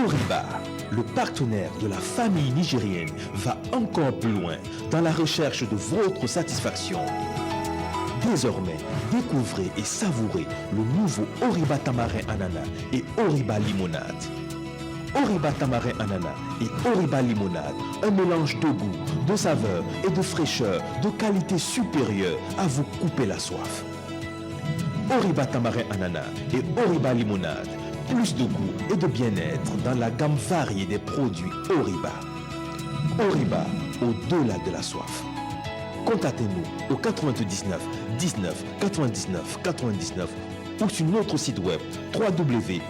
Oriba, le partenaire de la famille nigérienne, va encore plus loin dans la recherche de votre satisfaction. Désormais, découvrez et savourez le nouveau Oriba Tamarin Ananas et Oriba Limonade. Oriba Tamarin Ananas et Oriba Limonade, un mélange de goût, de saveur et de fraîcheur de qualité supérieure à vous couper la soif. Oriba Tamarin Ananas et Oriba Limonade, plus de goût et de bien-être dans la gamme variée des produits Oriba. Oriba, au-delà de la soif. Contactez-nous au 99 19 99 99 ou sur notre site web www.oriba.ne.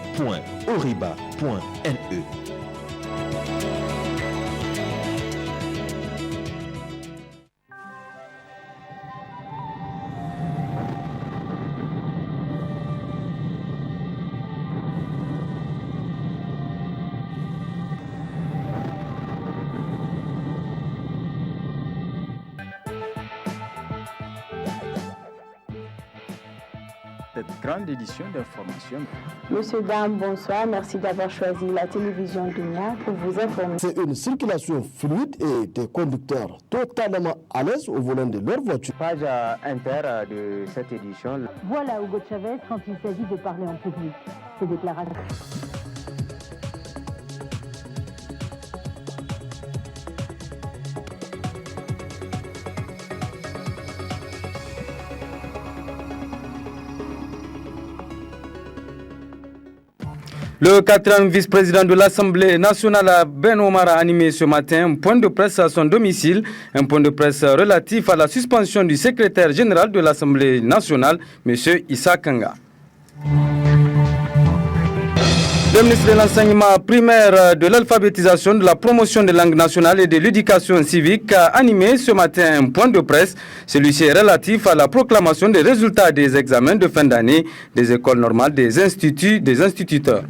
Cette grande édition d'information. Monsieur, dames, bonsoir. Merci d'avoir choisi la télévision Dunia pour vous informer. C'est une circulation fluide et des conducteurs totalement à l'aise au volant de leur voiture. Page inter de cette édition. Voilà Hugo Chavez quand il s'agit de parler en public. Ces déclarations. Le quatrième vice-président de l'Assemblée nationale, Ben Omar, a animé ce matin un point de presse à son domicile, un point de presse relatif à la suspension du secrétaire général de l'Assemblée nationale, M. Issa Kanga. Le ministre de l'Enseignement primaire, de l'alphabétisation, de la promotion des langues nationales et de l'éducation civique a animé ce matin un point de presse. Celui-ci est relatif à la proclamation des résultats des examens de fin d'année des écoles normales des instituteurs.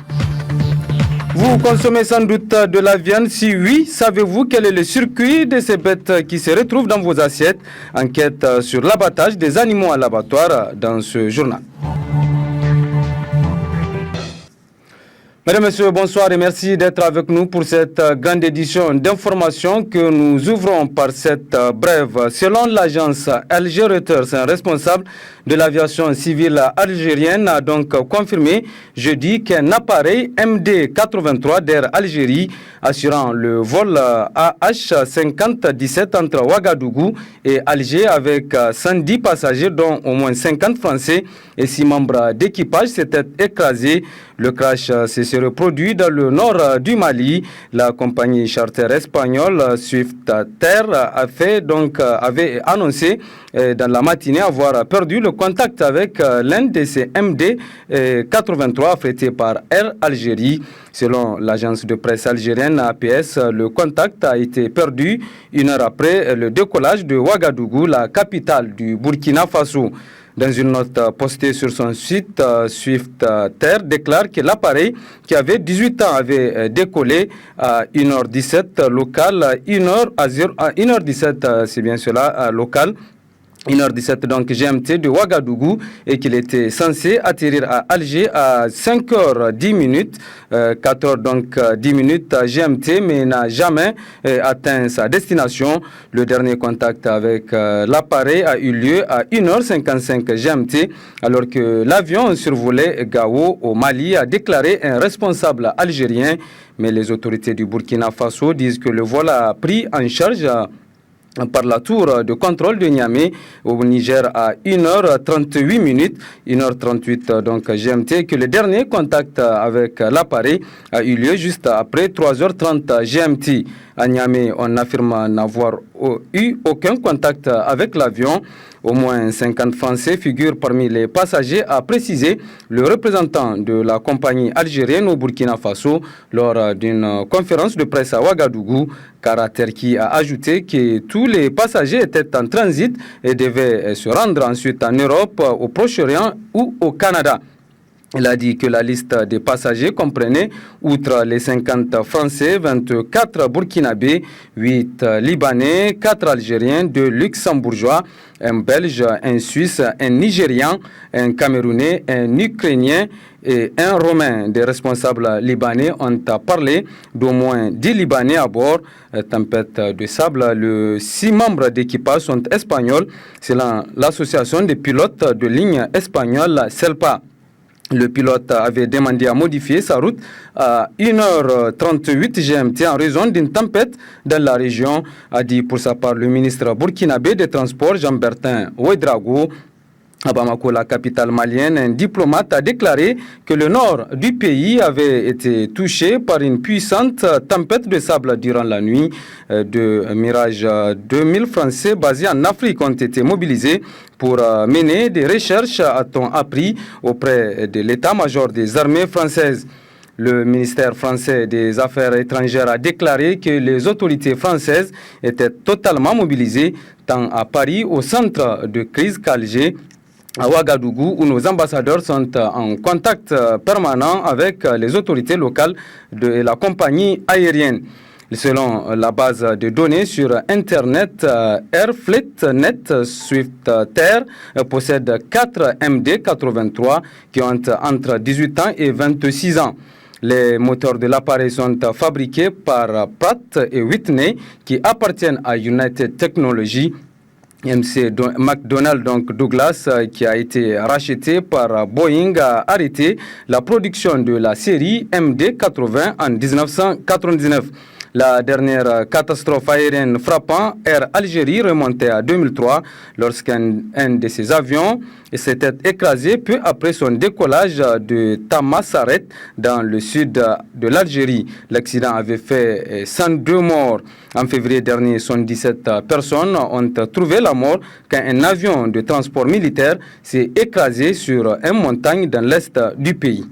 Vous consommez sans doute de la viande. Si oui, savez-vous quel est le circuit de ces bêtes qui se retrouvent dans vos assiettes? Enquête sur l'abattage des animaux à l'abattoir dans ce journal. Mesdames, Messieurs, bonsoir et merci d'être avec nous pour cette grande édition d'information que nous ouvrons par cette brève. Selon l'agence Alger Reuters, un responsable de l'aviation civile algérienne a donc confirmé jeudi qu'un appareil MD-83 d'Air Algérie assurant le vol AH-5017 entre Ouagadougou et Alger avec 110 passagers dont au moins 50 Français et 6 membres d'équipage s'était écrasé. Le crash s'est reproduit dans le nord du Mali. La compagnie charter espagnole Swift Air avait annoncé dans la matinée avoir perdu le contact avec l'un de ces MD-83 affrétés par Air Algérie. Selon l'agence de presse algérienne APS, le contact a été perdu 1 heure après le décollage de Ouagadougou, la capitale du Burkina Faso. Dans une note postée sur son site, Swift Air déclare que l'appareil qui avait 18 ans avait décollé à 1h17 local, 1h17 c'est bien cela, local. 1h17 donc GMT de Ouagadougou et qu'il était censé atterrir à Alger à 5h10, 4h donc 10 minutes GMT mais n'a jamais atteint sa destination. Le dernier contact avec l'appareil a eu lieu à 1h55 GMT alors que l'avion survolait Gao au Mali, a déclaré un responsable algérien. Mais les autorités du Burkina Faso disent que le vol a pris en charge par la tour de contrôle de Niamey au Niger à 1h38, 1h38 donc GMT, que le dernier contact avec l'appareil a eu lieu juste après 3h30 GMT. À Niamey, on affirme n'avoir eu aucun contact avec l'avion. Au moins 50 Français figurent parmi les passagers, a précisé le représentant de la compagnie algérienne au Burkina Faso lors d'une conférence de presse à Ouagadougou. Caractère qui a ajouté que tous les passagers étaient en transit et devaient se rendre ensuite en Europe, au Proche-Orient ou au Canada. Il a dit que la liste des passagers comprenait, outre les 50 Français, 24 Burkinabés, 8 Libanais, 4 Algériens, 2 Luxembourgeois, un Belge, un Suisse, un Nigérian, un Camerounais, un Ukrainien et un Romain. Des responsables libanais ont parlé d'au moins 10 Libanais à bord. Tempête de sable, les 6 membres d'équipage sont espagnols, selon l'association des pilotes de ligne espagnole CELPA. Le pilote avait demandé à modifier sa route à 1h38 GMT en raison d'une tempête dans la région, a dit pour sa part le ministre burkinabé des Transports Jean-Bertin Ouedraogo. À Bamako, la capitale malienne, un diplomate a déclaré que le nord du pays avait été touché par une puissante tempête de sable durant la nuit. De Mirage 2000 Français basés en Afrique ont été mobilisés pour mener des recherches, a-t-on appris, auprès de l'état-major des armées françaises. Le ministère français des Affaires étrangères a déclaré que les autorités françaises étaient totalement mobilisées, tant à Paris, au centre de crise qu'Alger, à Ouagadougou, où nos ambassadeurs sont en contact permanent avec les autorités locales de la compagnie aérienne. Selon la base de données sur Internet, AirFleetNet SwiftAir possède 4 MD-83 qui ont entre 18 ans et 26 ans. Les moteurs de l'appareil sont fabriqués par Pratt et Whitney qui appartiennent à United Technologies. McDonnell Douglas, qui a été racheté par Boeing, a arrêté la production de la série MD-80 en 1999. La dernière catastrophe aérienne frappant Air Algérie remontait à 2003 lorsqu'un de ses avions s'était écrasé peu après son décollage de Tamassaret dans le sud de l'Algérie. L'accident avait fait 102 morts. En février dernier, 77 personnes ont trouvé la mort quand un avion de transport militaire s'est écrasé sur une montagne dans l'est du pays.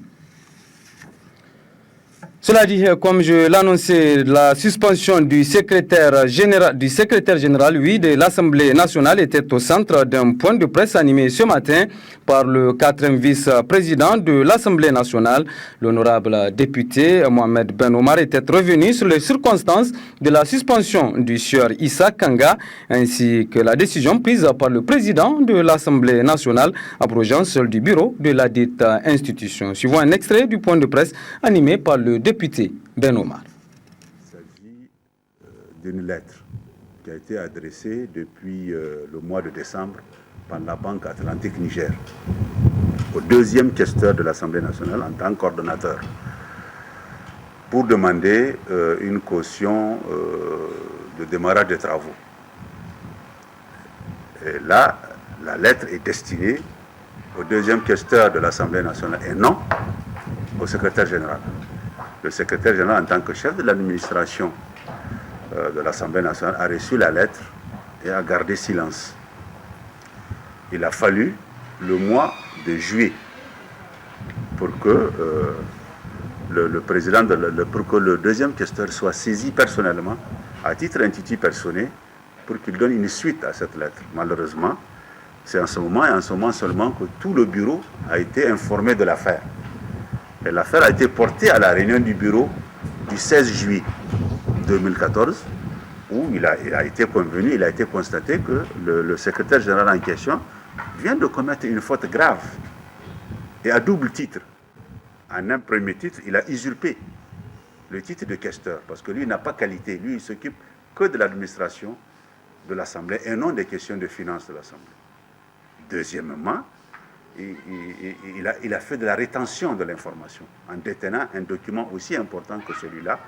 Cela dit, comme je l'annonçais, la suspension du secrétaire général, de l'Assemblée nationale était au centre d'un point de presse animé ce matin par le 4e vice-président de l'Assemblée nationale. L'honorable député Mohamed Ben Omar était revenu sur les circonstances de la suspension du sieur Issa Kanga ainsi que la décision prise par le président de l'Assemblée nationale abrogeant celle du bureau de la dite institution. Suivons un extrait du point de presse animé par le député Ben Omar. Il s'agit d'une lettre qui a été adressée depuis le mois de décembre par la Banque Atlantique Niger au 2e questeur de l'Assemblée nationale en tant que coordonnateur pour demander une caution de démarrage des travaux. Et là, la lettre est destinée au 2e questeur de l'Assemblée nationale et non au secrétaire général. Le secrétaire général, en tant que chef de l'administration de l'Assemblée nationale, a reçu la lettre et a gardé silence. Il a fallu le mois de juillet pour que pour que le 2e questeur soit saisi personnellement, à titre intitut personnel, pour qu'il donne une suite à cette lettre. Malheureusement, c'est en ce moment et en ce moment seulement que tout le bureau a été informé de l'affaire. Et l'affaire a été portée à la réunion du bureau du 16 juillet 2014, où il a été convenu, il a été constaté que le secrétaire général en question vient de commettre une faute grave et à double titre. En un premier titre, il a usurpé le titre de questeur, parce que lui n'a pas qualité, lui il s'occupe que de l'administration de l'Assemblée et non des questions de finances de l'Assemblée. Deuxièmement, il a fait de la rétention de l'information en détenant un document aussi important que celui-là.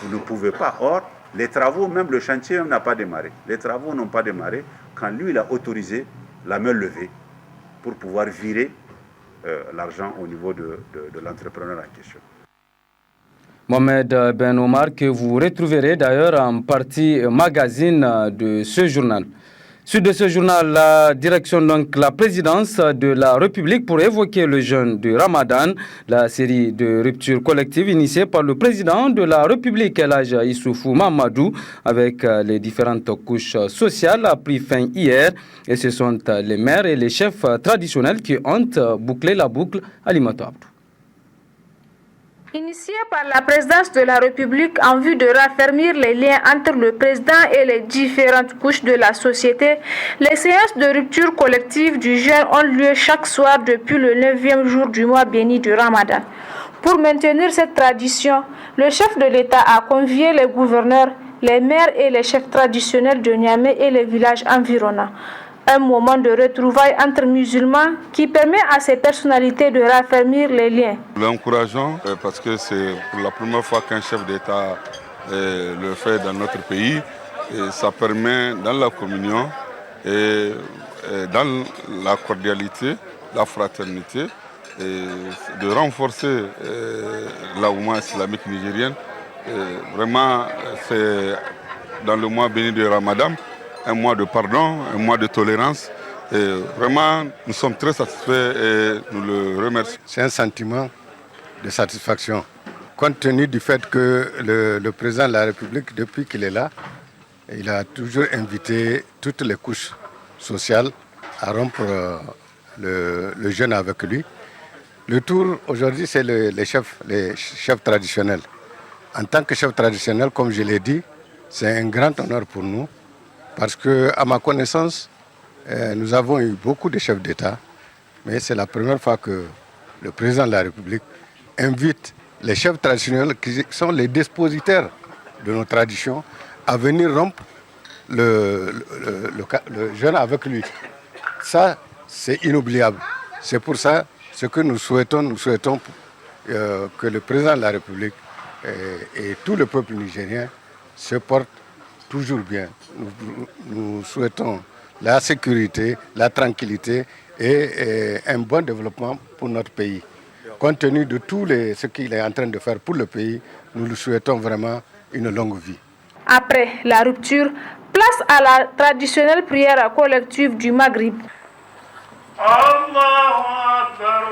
Vous ne pouvez pas. Or, les travaux, même le chantier même n'a pas démarré. Les travaux n'ont pas démarré quand lui, il a autorisé la main levée pour pouvoir virer l'argent au niveau de l'entrepreneur en question. Mohamed Ben Omar, que vous retrouverez d'ailleurs en partie magazine de ce journal. Suite de ce journal, la direction, donc la présidence de la République pour évoquer le jeûne du Ramadan, la série de ruptures collectives initiée par le président de la République, El Hadj Issoufou Mahamadou, avec les différentes couches sociales, a pris fin hier. Et ce sont les maires et les chefs traditionnels qui ont bouclé la boucle. Alimato Abdou. Initié par la présidence de la République en vue de raffermir les liens entre le président et les différentes couches de la société, les séances de rupture collective du jeûne ont lieu chaque soir depuis le 9e jour du mois béni du Ramadan. Pour maintenir cette tradition, le chef de l'État a convié les gouverneurs, les maires et les chefs traditionnels de Niamey et les villages environnants. Un moment de retrouvailles entre musulmans qui permet à ces personnalités de raffermir les liens. L'encourageons parce que c'est pour la première fois qu'un chef d'État le fait dans notre pays. Et ça permet dans la communion et dans la cordialité, la fraternité, et de renforcer la Oumma islamique nigérienne. Vraiment, c'est dans le mois béni de Ramadan, un mois de pardon, un mois de tolérance. Et vraiment, nous sommes très satisfaits et nous le remercions. C'est un sentiment de satisfaction, compte tenu du fait que le président de la République, depuis qu'il est là, il a toujours invité toutes les couches sociales à rompre le jeûne avec lui. Le tour aujourd'hui, c'est les chefs traditionnels. En tant que chef traditionnel, comme je l'ai dit, c'est un grand honneur pour nous. Parce que, à ma connaissance, nous avons eu beaucoup de chefs d'État, mais c'est la première fois que le président de la République invite les chefs traditionnels, qui sont les dépositaires de nos traditions, à venir rompre le jeûne avec lui. Ça, c'est inoubliable. C'est pour ça ce que nous souhaitons que le président de la République et tout le peuple nigérien se portent toujours bien. Nous souhaitons la sécurité, la tranquillité et un bon développement pour notre pays. Compte tenu de tout ce qu'il est en train de faire pour le pays, nous lui souhaitons vraiment une longue vie. Après la rupture, place à la traditionnelle prière collective du Maghrib. Allahu Akbar.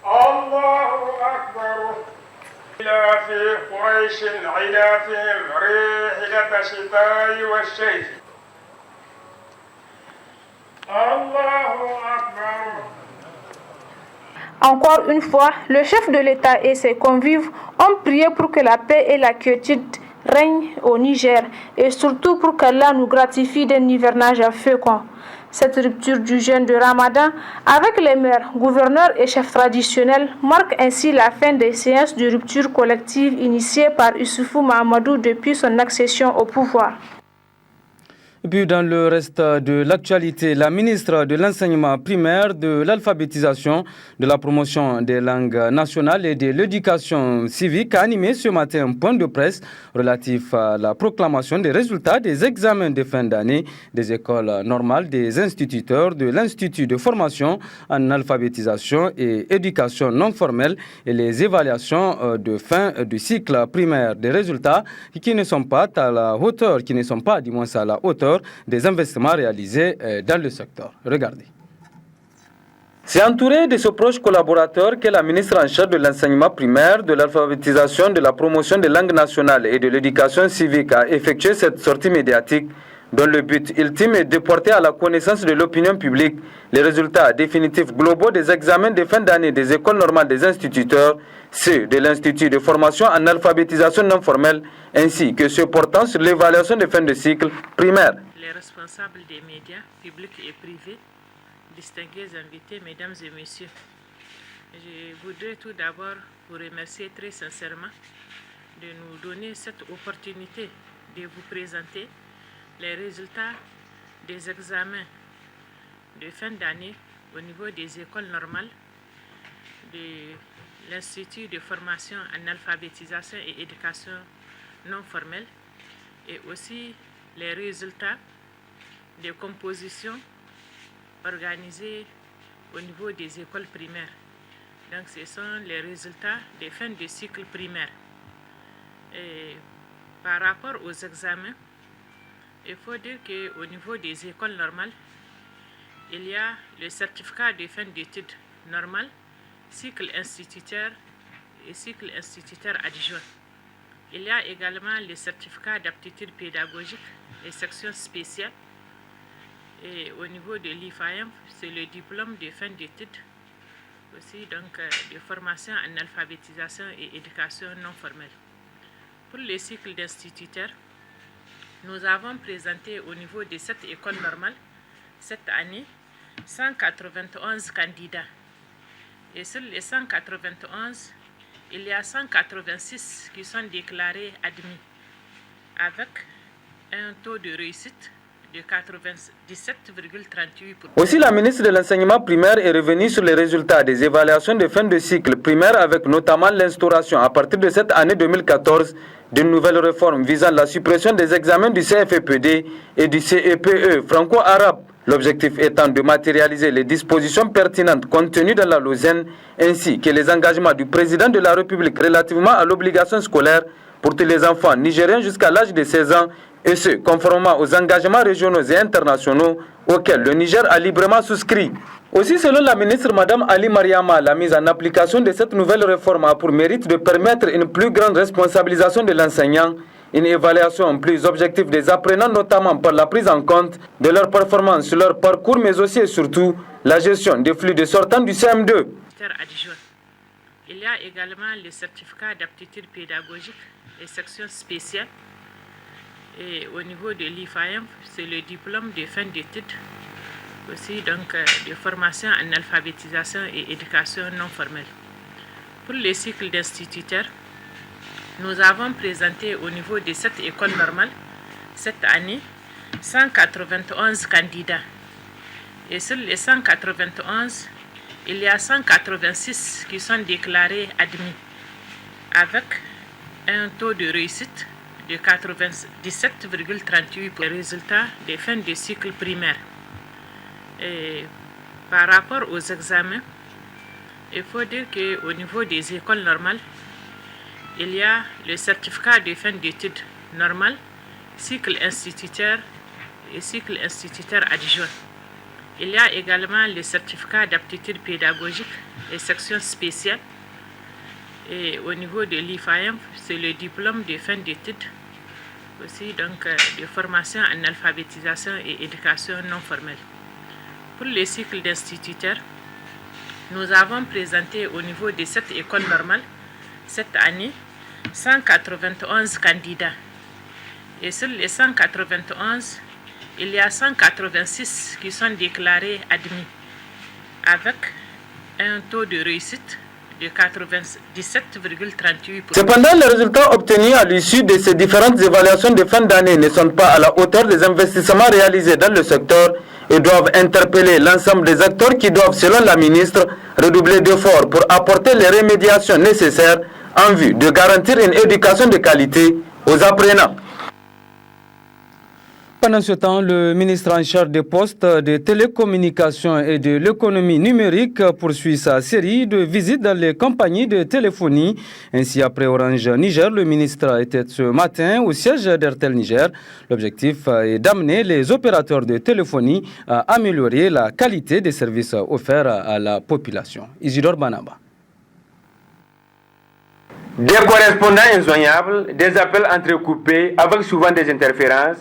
Allahu Akbar. إلى في قريش عدافهم رحلة الشتاء والشيف الله أكبر. Encore une fois, le chef de l'État et ses convives ont prié pour que la paix et la quiétude règnent au Niger et surtout pour qu'Allah nous gratifie d'un hivernage fécond. Cette rupture du jeûne de Ramadan avec les maires, gouverneurs et chefs traditionnels marque ainsi la fin des séances de rupture collective initiées par Issoufou Mahamadou depuis son accession au pouvoir. Et puis dans le reste de l'actualité, la ministre de l'enseignement primaire, de l'alphabétisation, de la promotion des langues nationales et de l'éducation civique a animé ce matin un point de presse relatif à la proclamation des résultats des examens de fin d'année des écoles normales des instituteurs de l'Institut de formation en alphabétisation et éducation non formelle et les évaluations de fin du cycle primaire des résultats qui ne sont pas à la hauteur, du moins à la hauteur des investissements réalisés dans le secteur. Regardez. C'est entouré de ses proches collaborateurs que la ministre en charge de l'enseignement primaire, de l'alphabétisation, de la promotion des langues nationales et de l'éducation civique a effectué cette sortie médiatique dont le but ultime est de porter à la connaissance de l'opinion publique les résultats définitifs globaux des examens de fin d'année des écoles normales des instituteurs, ceux de l'Institut de formation en alphabétisation non formelle, ainsi que ceux portant sur l'évaluation de fin de cycle primaire. Les responsables des médias, publics et privés, distingués invités, mesdames et messieurs, je voudrais tout d'abord vous remercier très sincèrement de nous donner cette opportunité de vous présenter les résultats des examens de fin d'année au niveau des écoles normales de l'Institut de formation en alphabétisation et éducation non formelle et aussi les résultats des compositions organisées au niveau des écoles primaires. Donc ce sont les résultats des fins de cycle primaire. Et par rapport aux examens, il faut dire qu'au niveau des écoles normales, il y a le certificat de fin d'études normales, cycle instituteur et cycle instituteur adjoint. Il y a également le certificat d'aptitude pédagogique et section spéciale. Et au niveau de l'IFAM, c'est le diplôme de fin d'études aussi donc de formation en alphabétisation et éducation non formelle. Pour le cycle d'instituteurs, nous avons présenté au niveau de cette école normale cette année 191 candidats. Et sur les 191, il y a 186 qui sont déclarés admis, avec un taux de réussite de 97,38%. Aussi, la ministre de l'Enseignement primaire est revenue sur les résultats des évaluations de fin de cycle primaire, avec notamment l'instauration à partir de cette année 2014 d'une nouvelle réforme visant la suppression des examens du CFEPD et du CEPE franco-arabe. L'objectif étant de matérialiser les dispositions pertinentes contenues dans la Lausanne, ainsi que les engagements du président de la République relativement à l'obligation scolaire pour tous les enfants nigériens jusqu'à l'âge de 16 ans, et ce, conformément aux engagements régionaux et internationaux auxquels le Niger a librement souscrit. Aussi, selon la ministre Mme Ali Mariama, la mise en application de cette nouvelle réforme a pour mérite de permettre une plus grande responsabilisation de l'enseignant, une évaluation plus objective des apprenants, notamment par la prise en compte de leur performance sur leur parcours, mais aussi et surtout la gestion des flux de sortants du CM2. Il y a également le certificat d'aptitude pédagogique et section spéciale. Et au niveau de l'IFAM, c'est le diplôme de fin d'études, aussi donc de formation en alphabétisation et éducation non formelle. Pour les cycles d'instituteurs, nous avons présenté au niveau de cette école normale, cette année, 191 candidats. Et sur les 191, il y a 186 qui sont déclarés admis, avec un taux de réussite de 97,38% pour les résultats des fins de cycle primaire. Et par rapport aux examens, il faut dire qu'au niveau des écoles normales, il y a le certificat de fin d'études normales, cycle instituteur et cycle instituteur adjoint. Il y a également le certificat d'aptitude pédagogique et section spéciale. Et au niveau de l'IFAM, c'est le diplôme de fin d'études, aussi donc de formation en alphabétisation et éducation non formelle. Pour les cycles d'instituteurs, nous avons présenté au niveau de cette école normale, cette année, 191 candidats. Et sur les 191, il y a 186 qui sont déclarés admis, avec un taux de réussite de 97,38%. Cependant, les résultats obtenus à l'issue de ces différentes évaluations de fin d'année ne sont pas à la hauteur des investissements réalisés dans le secteur et doivent interpeller l'ensemble des acteurs qui doivent, selon la ministre, redoubler d'efforts pour apporter les remédiations nécessaires en vue de garantir une éducation de qualité aux apprenants. Pendant ce temps, le ministre en charge des postes, des télécommunications et de l'économie numérique poursuit sa série de visites dans les compagnies de téléphonie. Ainsi, après Orange Niger, le ministre était ce matin au siège d'Airtel Niger. L'objectif est d'amener les opérateurs de téléphonie à améliorer la qualité des services offerts à la population. Isidore Banaba. Des correspondants injoignables, des appels entrecoupés avec souvent des interférences,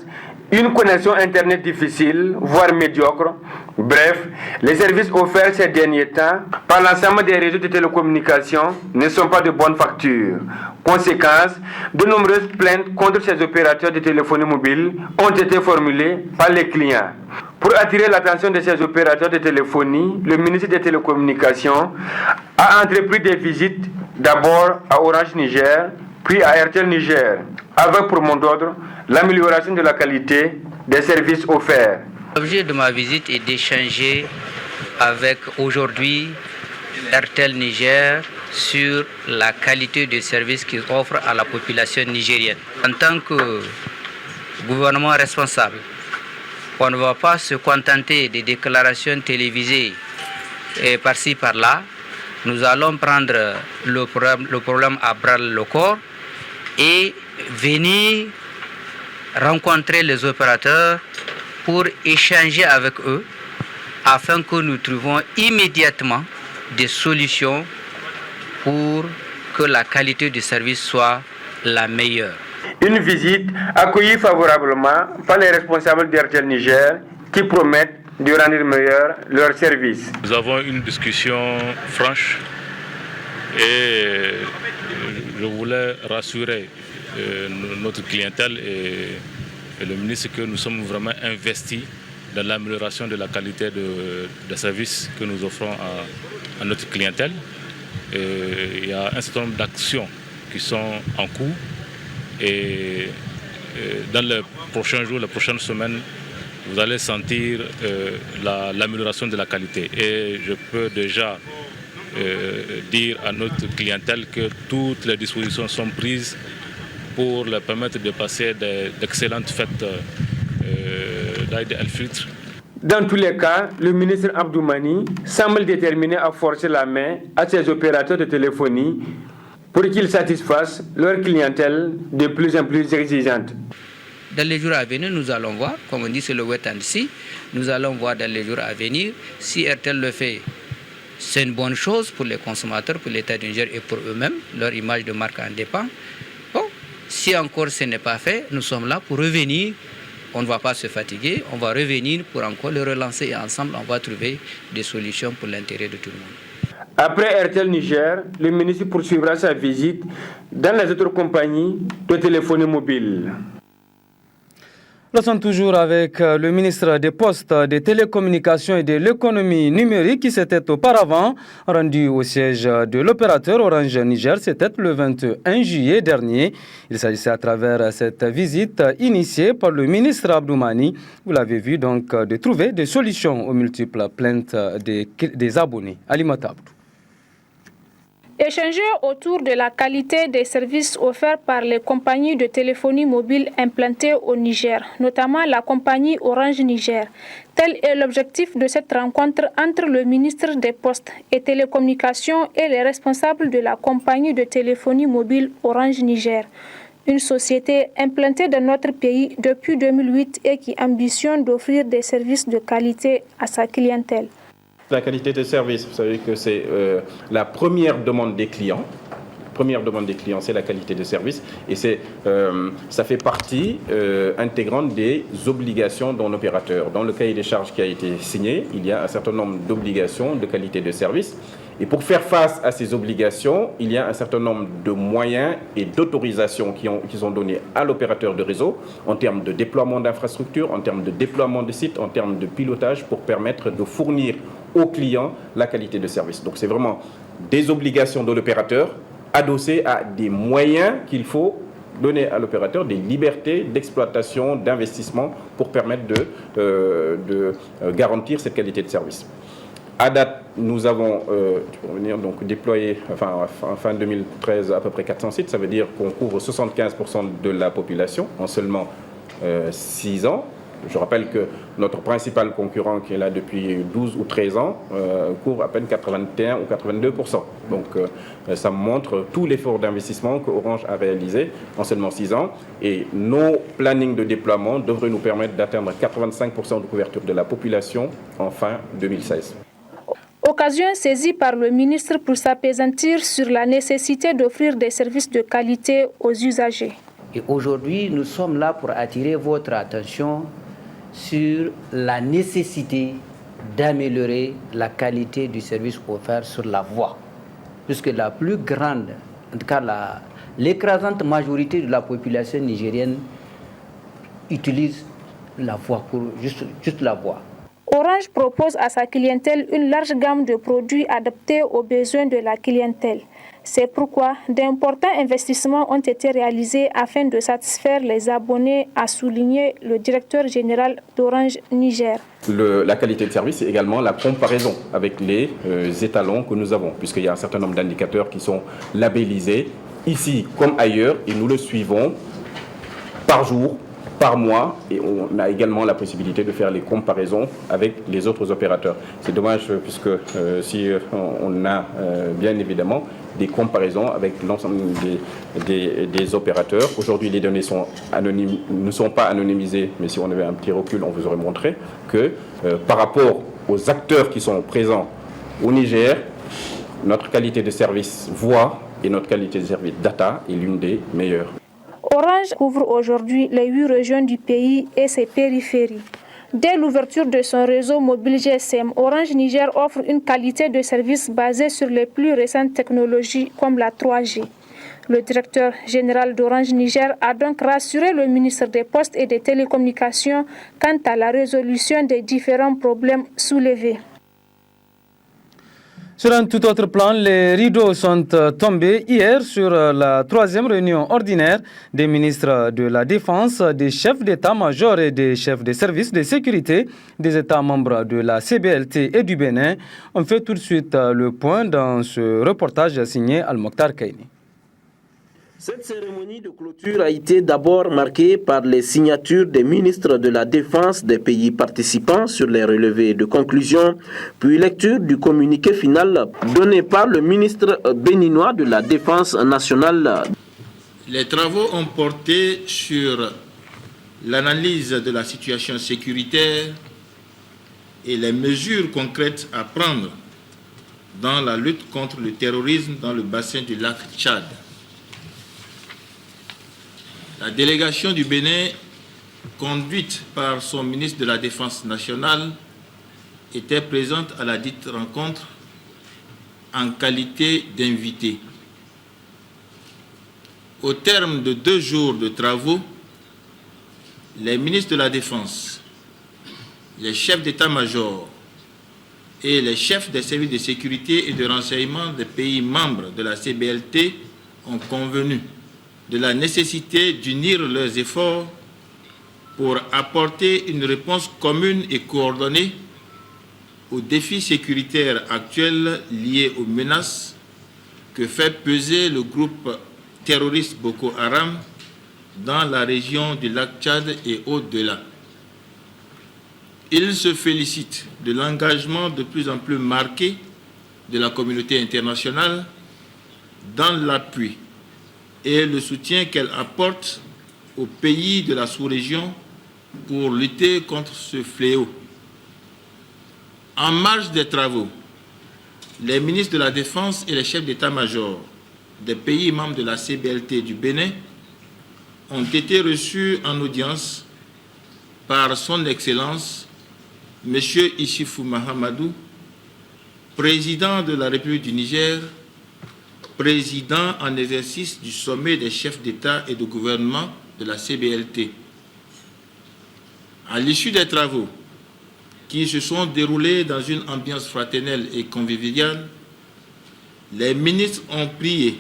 une connexion Internet difficile, voire médiocre. Bref, les services offerts ces derniers temps par l'ensemble des réseaux de télécommunications ne sont pas de bonne facture. Conséquence, de nombreuses plaintes contre ces opérateurs de téléphonie mobile ont été formulées par les clients. Pour attirer l'attention de ces opérateurs de téléphonie, le ministre des Télécommunications a entrepris des visites d'abord à Orange Niger, puis à Airtel Niger, avec pour mot d'ordre l'amélioration de la qualité des services offerts. L'objet de ma visite est d'échanger avec aujourd'hui Airtel Niger sur la qualité de service qu'ils offrent à la population nigérienne. En tant que gouvernement responsable, on ne va pas se contenter des déclarations télévisées et par-ci par-là. Nous allons prendre le problème à bras le corps et venir rencontrer les opérateurs pour échanger avec eux afin que nous trouvions immédiatement des solutions pour que la qualité du service soit la meilleure. Une visite accueillie favorablement par les responsables d'Airtel Niger qui promettent de rendre meilleur leur service. Nous avons une discussion franche et je voulais rassurer notre clientèle et le ministre que nous sommes vraiment investis dans l'amélioration de la qualité de services que nous offrons à notre clientèle. Et il y a un certain nombre d'actions qui sont en cours et dans les prochains jours, les prochaines semaines, vous allez sentir l'amélioration de la qualité. Et je peux déjà dire à notre clientèle que toutes les dispositions sont prises pour leur permettre de passer d'excellentes fêtes d'Aïd el-Fitr. Dans tous les cas, le ministre Abdoumani semble déterminé à forcer la main à ses opérateurs de téléphonie pour qu'ils satisfassent leur clientèle de plus en plus exigeante. Dans les jours à venir, nous allons voir, comme on dit, c'est le wait and see. Nous allons voir dans les jours à venir si RTL le fait. C'est une bonne chose pour les consommateurs, pour l'État du Niger et pour eux-mêmes. Leur image de marque en dépend. Bon, si encore ce n'est pas fait, nous sommes là pour revenir. On ne va pas se fatiguer, on va revenir pour encore le relancer et ensemble, on va trouver des solutions pour l'intérêt de tout le monde. Après RTL Niger, le ministre poursuivra sa visite dans les autres compagnies de téléphonie mobile. Nous sommes toujours avec le ministre des Postes, des Télécommunications et de l'Économie numérique qui s'était auparavant rendu au siège de l'opérateur Orange Niger. C'était le 21 juillet dernier. Il s'agissait à travers cette visite initiée par le ministre Abdoumani, vous l'avez vu, donc de trouver des solutions aux multiples plaintes des abonnés. Ali Matabou. Échanger autour de la qualité des services offerts par les compagnies de téléphonie mobile implantées au Niger, notamment la compagnie Orange Niger. Tel est l'objectif de cette rencontre entre le ministre des Postes et Télécommunications et les responsables de la compagnie de téléphonie mobile Orange Niger. Une société implantée dans notre pays depuis 2008 et qui ambitionne d'offrir des services de qualité à sa clientèle. La qualité de service, vous savez que c'est la première demande des clients. Première demande des clients, c'est la qualité de service. Et ça fait partie intégrante des obligations d'un opérateur. Dans le cahier des charges qui a été signé, il y a un certain nombre d'obligations de qualité de service. Et pour faire face à ces obligations, il y a un certain nombre de moyens et d'autorisations qui sont donnés à l'opérateur de réseau en termes de déploiement d'infrastructures, en termes de déploiement de sites, en termes de pilotage pour permettre de fournir aux clients la qualité de service. Donc c'est vraiment des obligations de l'opérateur adossées à des moyens qu'il faut donner à l'opérateur, des libertés d'exploitation, d'investissement pour permettre de garantir cette qualité de service. À date, nous avons déployé, en fin 2013, à peu près 400 sites. Ça veut dire qu'on couvre 75% de la population en seulement 6 ans. Je rappelle que notre principal concurrent, qui est là depuis 12 ou 13 ans, couvre à peine 81 ou 82%. Donc ça montre tout l'effort d'investissement que Orange a réalisé en seulement 6 ans. Et nos plannings de déploiement devraient nous permettre d'atteindre 85% de couverture de la population en fin 2016. Occasion saisie par le ministre pour s'appesantir sur la nécessité d'offrir des services de qualité aux usagers. Et aujourd'hui, nous sommes là pour attirer votre attention sur la nécessité d'améliorer la qualité du service offert sur la voie. Puisque la plus grande, en tout cas l'écrasante majorité de la population nigérienne utilise la voie, pour juste la voie. Orange propose à sa clientèle une large gamme de produits adaptés aux besoins de la clientèle. C'est pourquoi d'importants investissements ont été réalisés afin de satisfaire les abonnés, a souligné le directeur général d'Orange Niger. La qualité de service, c'est également la comparaison avec les étalons que nous avons, puisqu'il y a un certain nombre d'indicateurs qui sont labellisés, ici comme ailleurs, et nous le suivons par jour, par mois, et on a également la possibilité de faire les comparaisons avec les autres opérateurs. C'est dommage puisque si on a bien évidemment des comparaisons avec l'ensemble des opérateurs. Aujourd'hui, les données ne sont pas anonymisées, mais si on avait un petit recul, on vous aurait montré que par rapport aux acteurs qui sont présents au Niger, notre qualité de service voix et notre qualité de service data est l'une des meilleures. Orange couvre aujourd'hui les 8 régions du pays et ses périphéries. Dès l'ouverture de son réseau mobile GSM, Orange Niger offre une qualité de service basée sur les plus récentes technologies comme la 3G. Le directeur général d'Orange Niger a donc rassuré le ministre des Postes et des Télécommunications quant à la résolution des différents problèmes soulevés. Sur un tout autre plan, les rideaux sont tombés hier sur la 3e réunion ordinaire des ministres de la Défense, des chefs d'état-major et des chefs des services de sécurité des États membres de la CBLT et du Bénin. On fait tout de suite le point dans ce reportage signé Al-Mokhtar Kaini. Cette cérémonie de clôture a été d'abord marquée par les signatures des ministres de la Défense des pays participants sur les relevés de conclusion, puis lecture du communiqué final donné par le ministre béninois de la Défense nationale. Les travaux ont porté sur l'analyse de la situation sécuritaire et les mesures concrètes à prendre dans la lutte contre le terrorisme dans le bassin du lac Tchad. La délégation du Bénin, conduite par son ministre de la Défense nationale, était présente à la dite rencontre en qualité d'invité. Au terme de 2 jours de travaux, les ministres de la Défense, les chefs d'état-major et les chefs des services de sécurité et de renseignement des pays membres de la CBLT ont convenu de la nécessité d'unir leurs efforts pour apporter une réponse commune et coordonnée aux défis sécuritaires actuels liés aux menaces que fait peser le groupe terroriste Boko Haram dans la région du lac Tchad et au-delà. Il se félicite de l'engagement de plus en plus marqué de la communauté internationale dans l'appui et le soutien qu'elle apporte aux pays de la sous-région pour lutter contre ce fléau. En marge des travaux, les ministres de la Défense et les chefs d'état-major des pays membres de la CBLT du Bénin ont été reçus en audience par son Excellence M. Issoufou Mahamadou, président de la République du Niger, président en exercice du sommet des chefs d'État et de gouvernement de la CBLT. À l'issue des travaux, qui se sont déroulés dans une ambiance fraternelle et conviviale, les ministres ont prié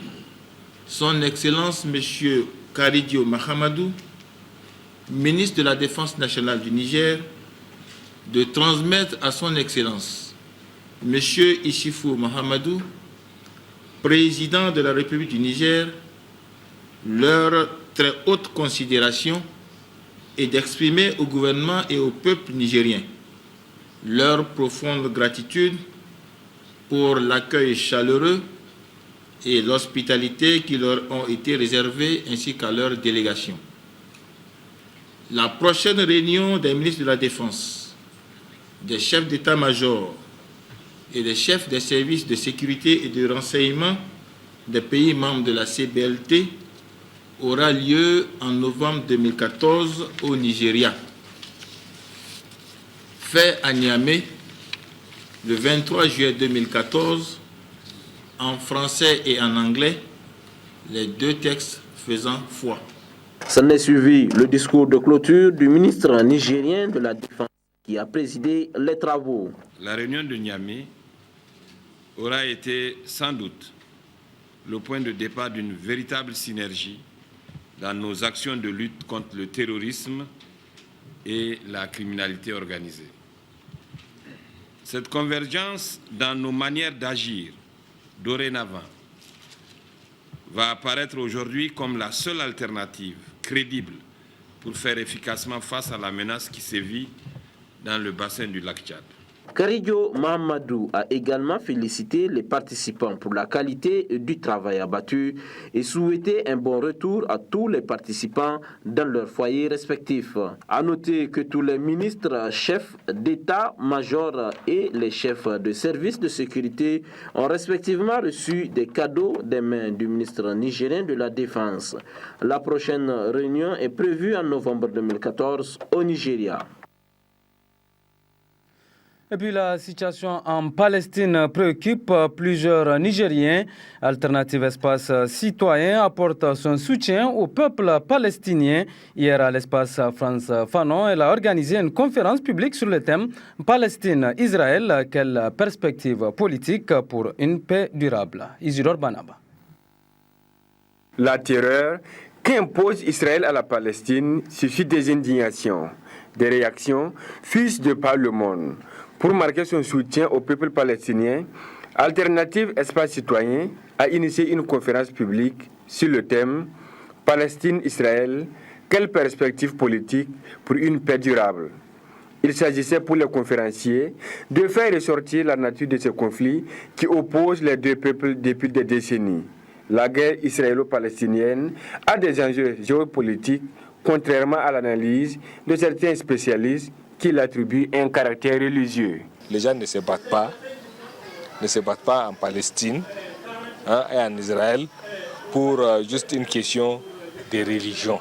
son Excellence M. Karidio Mahamadou, ministre de la Défense nationale du Niger, de transmettre à son Excellence M. Issoufou Mahamadou, président de la République du Niger, leur très haute considération et d'exprimer au gouvernement et au peuple nigérien leur profonde gratitude pour l'accueil chaleureux et l'hospitalité qui leur ont été réservés ainsi qu'à leur délégation. La prochaine réunion des ministres de la Défense, des chefs d'état-major et des chefs des services de sécurité et de renseignement des pays membres de la CBLT aura lieu en novembre 2014 au Nigeria. Fait à Niamey le 23 juillet 2014 en français et en anglais, les 2 textes faisant foi. S'en est suivi le discours de clôture du ministre nigérien de la Défense qui a présidé les travaux. La réunion de Niamey aura été sans doute le point de départ d'une véritable synergie dans nos actions de lutte contre le terrorisme et la criminalité organisée. Cette convergence dans nos manières d'agir dorénavant va apparaître aujourd'hui comme la seule alternative crédible pour faire efficacement face à la menace qui sévit dans le bassin du lac Tchad. Karidio Mahamadou a également félicité les participants pour la qualité du travail abattu et souhaité un bon retour à tous les participants dans leurs foyers respectifs. A noter que tous les ministres, chefs d'état-major et les chefs de services de sécurité ont respectivement reçu des cadeaux des mains du ministre nigérien de la Défense. La prochaine réunion est prévue en novembre 2014 au Nigeria. Et puis la situation en Palestine préoccupe plusieurs Nigériens. Alternative Espace Citoyen apporte son soutien au peuple palestinien. Hier à l'Espace France Fanon, elle a organisé une conférence publique sur le thème Palestine-Israël, quelle perspective politique pour une paix durable. Isidore Banaba. La terreur qu'impose Israël à la Palestine suscite des indignations. Des réactions fusent de par le monde. Pour marquer son soutien au peuple palestinien, Alternative Espace Citoyen a initié une conférence publique sur le thème Palestine-Israël, quelle perspective politique pour une paix durable. Il s'agissait pour les conférenciers de faire ressortir la nature de ce conflit qui oppose les deux peuples depuis des décennies. La guerre israélo-palestinienne a des enjeux géopolitiques, contrairement à l'analyse de certains spécialistes qui l'attribuent un caractère religieux. Les gens ne se battent pas en Palestine et en Israël pour juste une question de religion.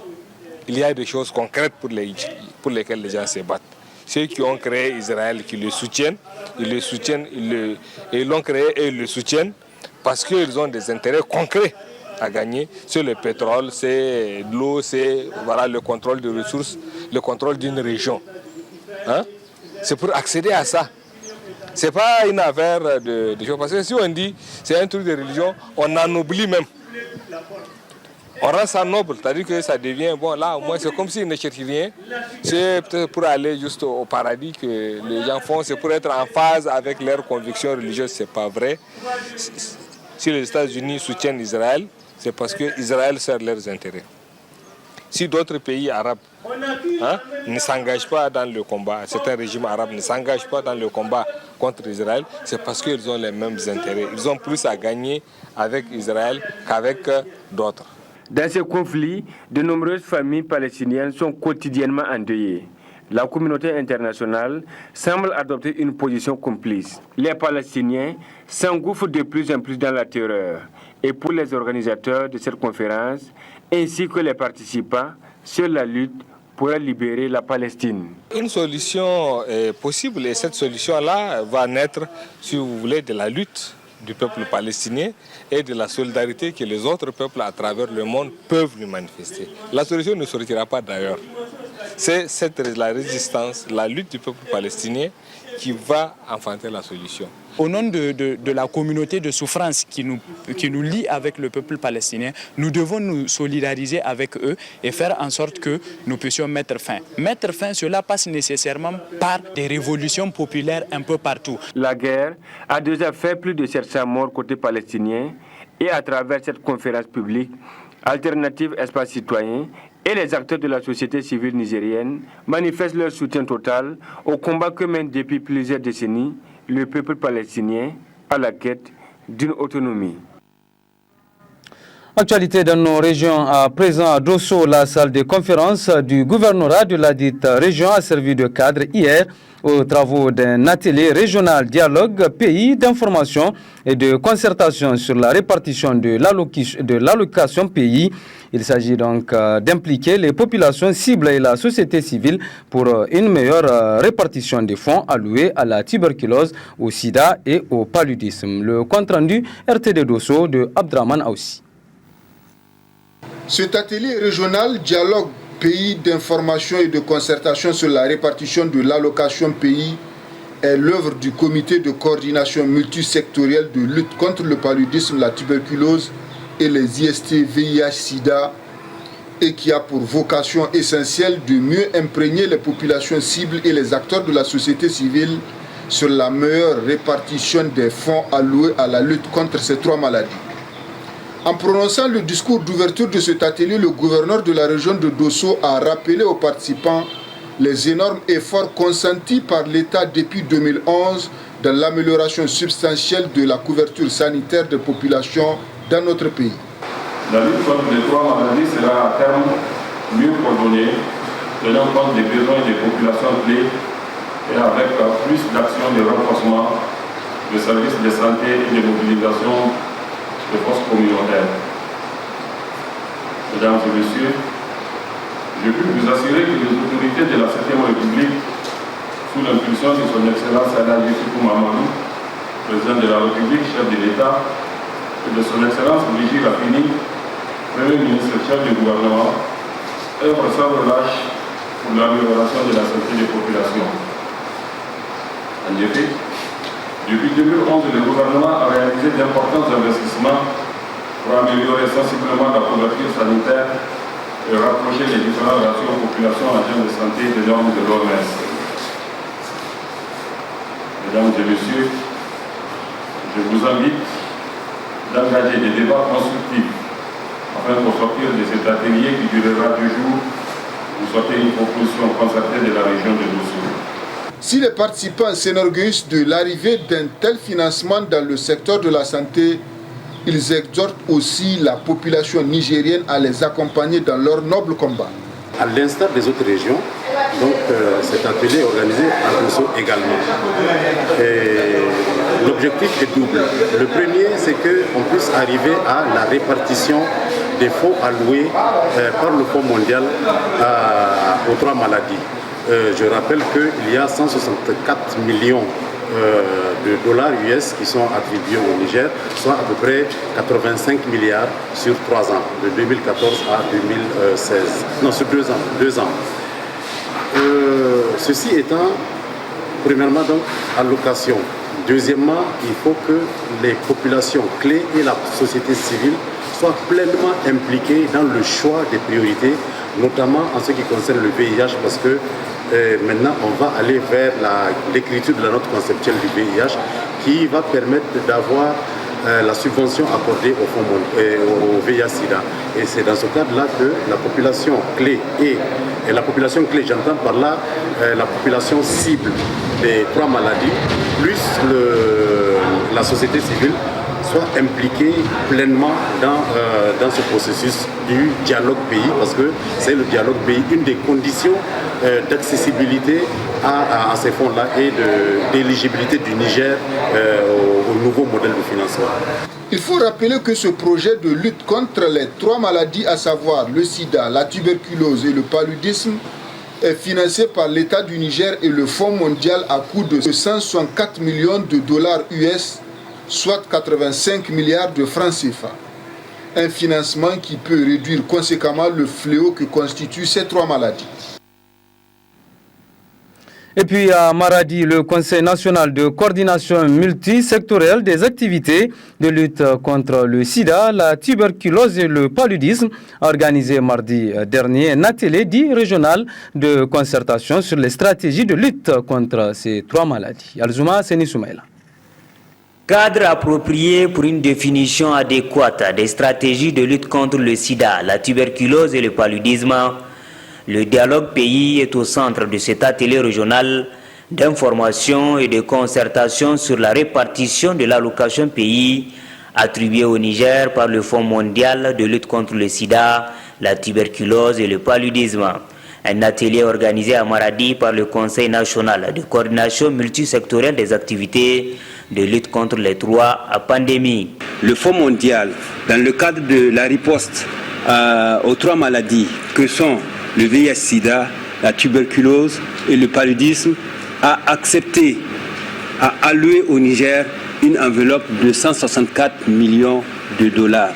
Il y a des choses concrètes pour lesquelles les gens se battent. Ceux qui ont créé Israël, qui le soutiennent, ils l'ont créé et ils le soutiennent parce qu'ils ont des intérêts concrets à gagner sur le pétrole, c'est l'eau, c'est le contrôle des ressources, le contrôle d'une région. C'est pour accéder à ça. C'est pas une affaire de choses. Parce que si on dit c'est un truc de religion, on en oublie même. On rend ça noble, c'est-à-dire que ça devient bon. Là, au moins, c'est comme s'ils ne cherchent rien. C'est peut-être pour aller juste au paradis que les gens font. C'est pour être en phase avec leurs convictions religieuses. C'est pas vrai. Si les États-Unis soutiennent Israël, c'est parce que Israël sert leurs intérêts. Si d'autres pays arabes ne s'engagent pas dans le combat, certains régimes arabes ne s'engagent pas dans le combat contre Israël, c'est parce qu'ils ont les mêmes intérêts. Ils ont plus à gagner avec Israël qu'avec d'autres. Dans ce conflit, de nombreuses familles palestiniennes sont quotidiennement endeuillées. La communauté internationale semble adopter une position complice. Les Palestiniens s'engouffrent de plus en plus dans la terreur. Et pour les organisateurs de cette conférence, ainsi que les participants, seule la lutte pourra libérer la Palestine. Une solution est possible et cette solution-là va naître, si vous voulez, de la lutte du peuple palestinien et de la solidarité que les autres peuples à travers le monde peuvent lui manifester. La solution ne sortira pas d'ailleurs. C'est la résistance, la lutte du peuple palestinien qui va enfanter la solution. Au nom de la communauté de souffrance qui nous lie avec le peuple palestinien, nous devons nous solidariser avec eux et faire en sorte que nous puissions mettre fin. Mettre fin, cela passe nécessairement par des révolutions populaires un peu partout. La guerre a déjà fait plus de 700 morts côté palestinien et à travers cette conférence publique, Alternative Espace Citoyen et les acteurs de la société civile nigérienne manifestent leur soutien total au combat que mène depuis plusieurs décennies le peuple palestinien à la quête d'une autonomie. Actualité dans nos régions. À présent, à Dosso, la salle de conférence du gouvernorat de la dite région a servi de cadre hier aux travaux d'un atelier régional dialogue pays d'information et de concertation sur la répartition de l'allocation pays. Il s'agit donc d'impliquer les populations cibles et la société civile pour une meilleure répartition des fonds alloués à la tuberculose, au sida et au paludisme. Le compte-rendu RTD Dosso de Abdraman Aoussi. Cet atelier régional dialogue pays d'information et de concertation sur la répartition de l'allocation pays est l'œuvre du comité de coordination multisectorielle de lutte contre le paludisme, la tuberculose et les IST VIH-Sida et qui a pour vocation essentielle de mieux imprégner les populations cibles et les acteurs de la société civile sur la meilleure répartition des fonds alloués à la lutte contre ces trois maladies. En prononçant le discours d'ouverture de cet atelier, le gouverneur de la région de Dosso a rappelé aux participants les énormes efforts consentis par l'État depuis 2011 dans l'amélioration substantielle de la couverture sanitaire des populations dans notre pays. La lutte contre les trois maladies sera à terme mieux coordonnée, tenant compte des besoins des populations clés et avec plus d'actions de renforcement des services de santé et de mobilisation de forces communautaires. Mesdames et messieurs, je peux vous assurer que les autorités de la 7e République sous l'impulsion de son Excellence Alain Yusufu Mamadou, président de la République, chef de l'État, et de son Excellence Brigitte Raffini, Premier ministre, chef du gouvernement, œuvre sans relâche pour l'amélioration de la santé des populations. En effet, depuis 2011, le gouvernement a réalisé d'importants investissements pour améliorer sensiblement la couverture sanitaire et rapprocher les différents ratios population agents de santé des normes de l'OMS. Mesdames et messieurs, je vous invite d'engager des débats constructifs afin qu'au sortir de cet atelier qui durera 2 jours, vous sortez une proposition concertée de la région de Dosso. Si les participants s'enorgueillissent de l'arrivée d'un tel financement dans le secteur de la santé, ils exhortent aussi la population nigérienne à les accompagner dans leur noble combat. À l'instar des autres régions, donc cet atelier est organisé à Dosso également. L'objectif est double. Le premier, c'est qu'on puisse arriver à la répartition des fonds alloués par le Fonds mondial aux 3 maladies. Je rappelle qu'il y a 164 millions de dollars US qui sont attribués au Niger, soit à peu près 85 milliards sur 3 ans, de 2014 à 2016. Non, sur 2 ans. Ceci étant, premièrement, donc, allocation. Deuxièmement, il faut que les populations clés et la société civile soient pleinement impliquées dans le choix des priorités, notamment en ce qui concerne le VIH, parce que maintenant on va aller vers l'écriture de la note conceptuelle du VIH qui va permettre d'avoir la subvention accordée au VIH-Sida. Et c'est dans ce cadre-là que la population clé et la population clé, j'entends par là la population cible des 3 maladies, plus la société civile, soit impliquée pleinement dans ce processus du dialogue pays, parce que c'est le dialogue pays, une des conditions d'accessibilité à ces fonds-là et d'éligibilité du Niger au nouveau modèle de financement. Il faut rappeler que ce projet de lutte contre les 3 maladies, à savoir le sida, la tuberculose et le paludisme, est financé par l'État du Niger et le Fonds mondial à coût de 164 millions de dollars US, soit 85 milliards de francs CFA. Un financement qui peut réduire conséquemment le fléau que constituent ces 3 maladies. Et puis à Maradi, le Conseil national de coordination multisectorielle des activités de lutte contre le sida, la tuberculose et le paludisme a organisé mardi dernier un atelier dit régional de concertation sur les stratégies de lutte contre ces 3 maladies. Alzouma Seni Soumaïla. Cadre approprié pour une définition adéquate des stratégies de lutte contre le sida, la tuberculose et le paludisme, le dialogue pays est au centre de cet atelier régional d'information et de concertation sur la répartition de l'allocation pays attribuée au Niger par le Fonds mondial de lutte contre le sida, la tuberculose et le paludisme. Un atelier organisé à Maradi par le Conseil national de coordination multisectorielle des activités de lutte contre les 3 pandémies. Le Fonds mondial, dans le cadre de la riposte aux 3 maladies que sont le VIH-Sida, la tuberculose et le paludisme, a accepté à allouer au Niger une enveloppe de 164 millions de dollars.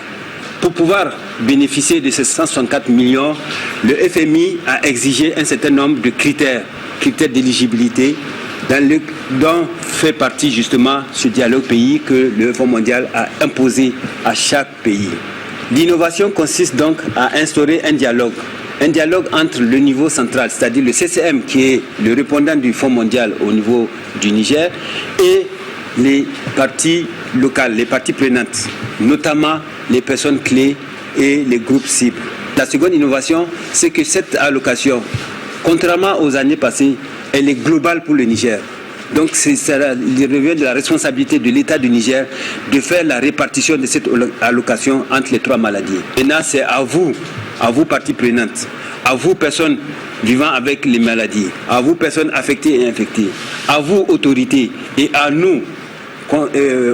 Pour pouvoir bénéficier de ces 164 millions, le FMI a exigé un certain nombre de critères d'éligibilité dont fait partie justement ce dialogue pays que le Fonds mondial a imposé à chaque pays. L'innovation consiste donc à instaurer un dialogue entre le niveau central, c'est-à-dire le CCM qui est le répondant du Fonds mondial au niveau du Niger, et les parties locales, les parties prenantes, notamment les personnes clés et les groupes cibles. La seconde innovation, c'est que cette allocation, contrairement aux années passées, elle est globale pour le Niger. Donc il revient de la responsabilité de l'État du Niger de faire la répartition de cette allocation entre les 3 maladies. Maintenant, c'est à vous parties prenantes, à vous personnes vivant avec les maladies, à vous personnes affectées et infectées, à vous autorités et à nous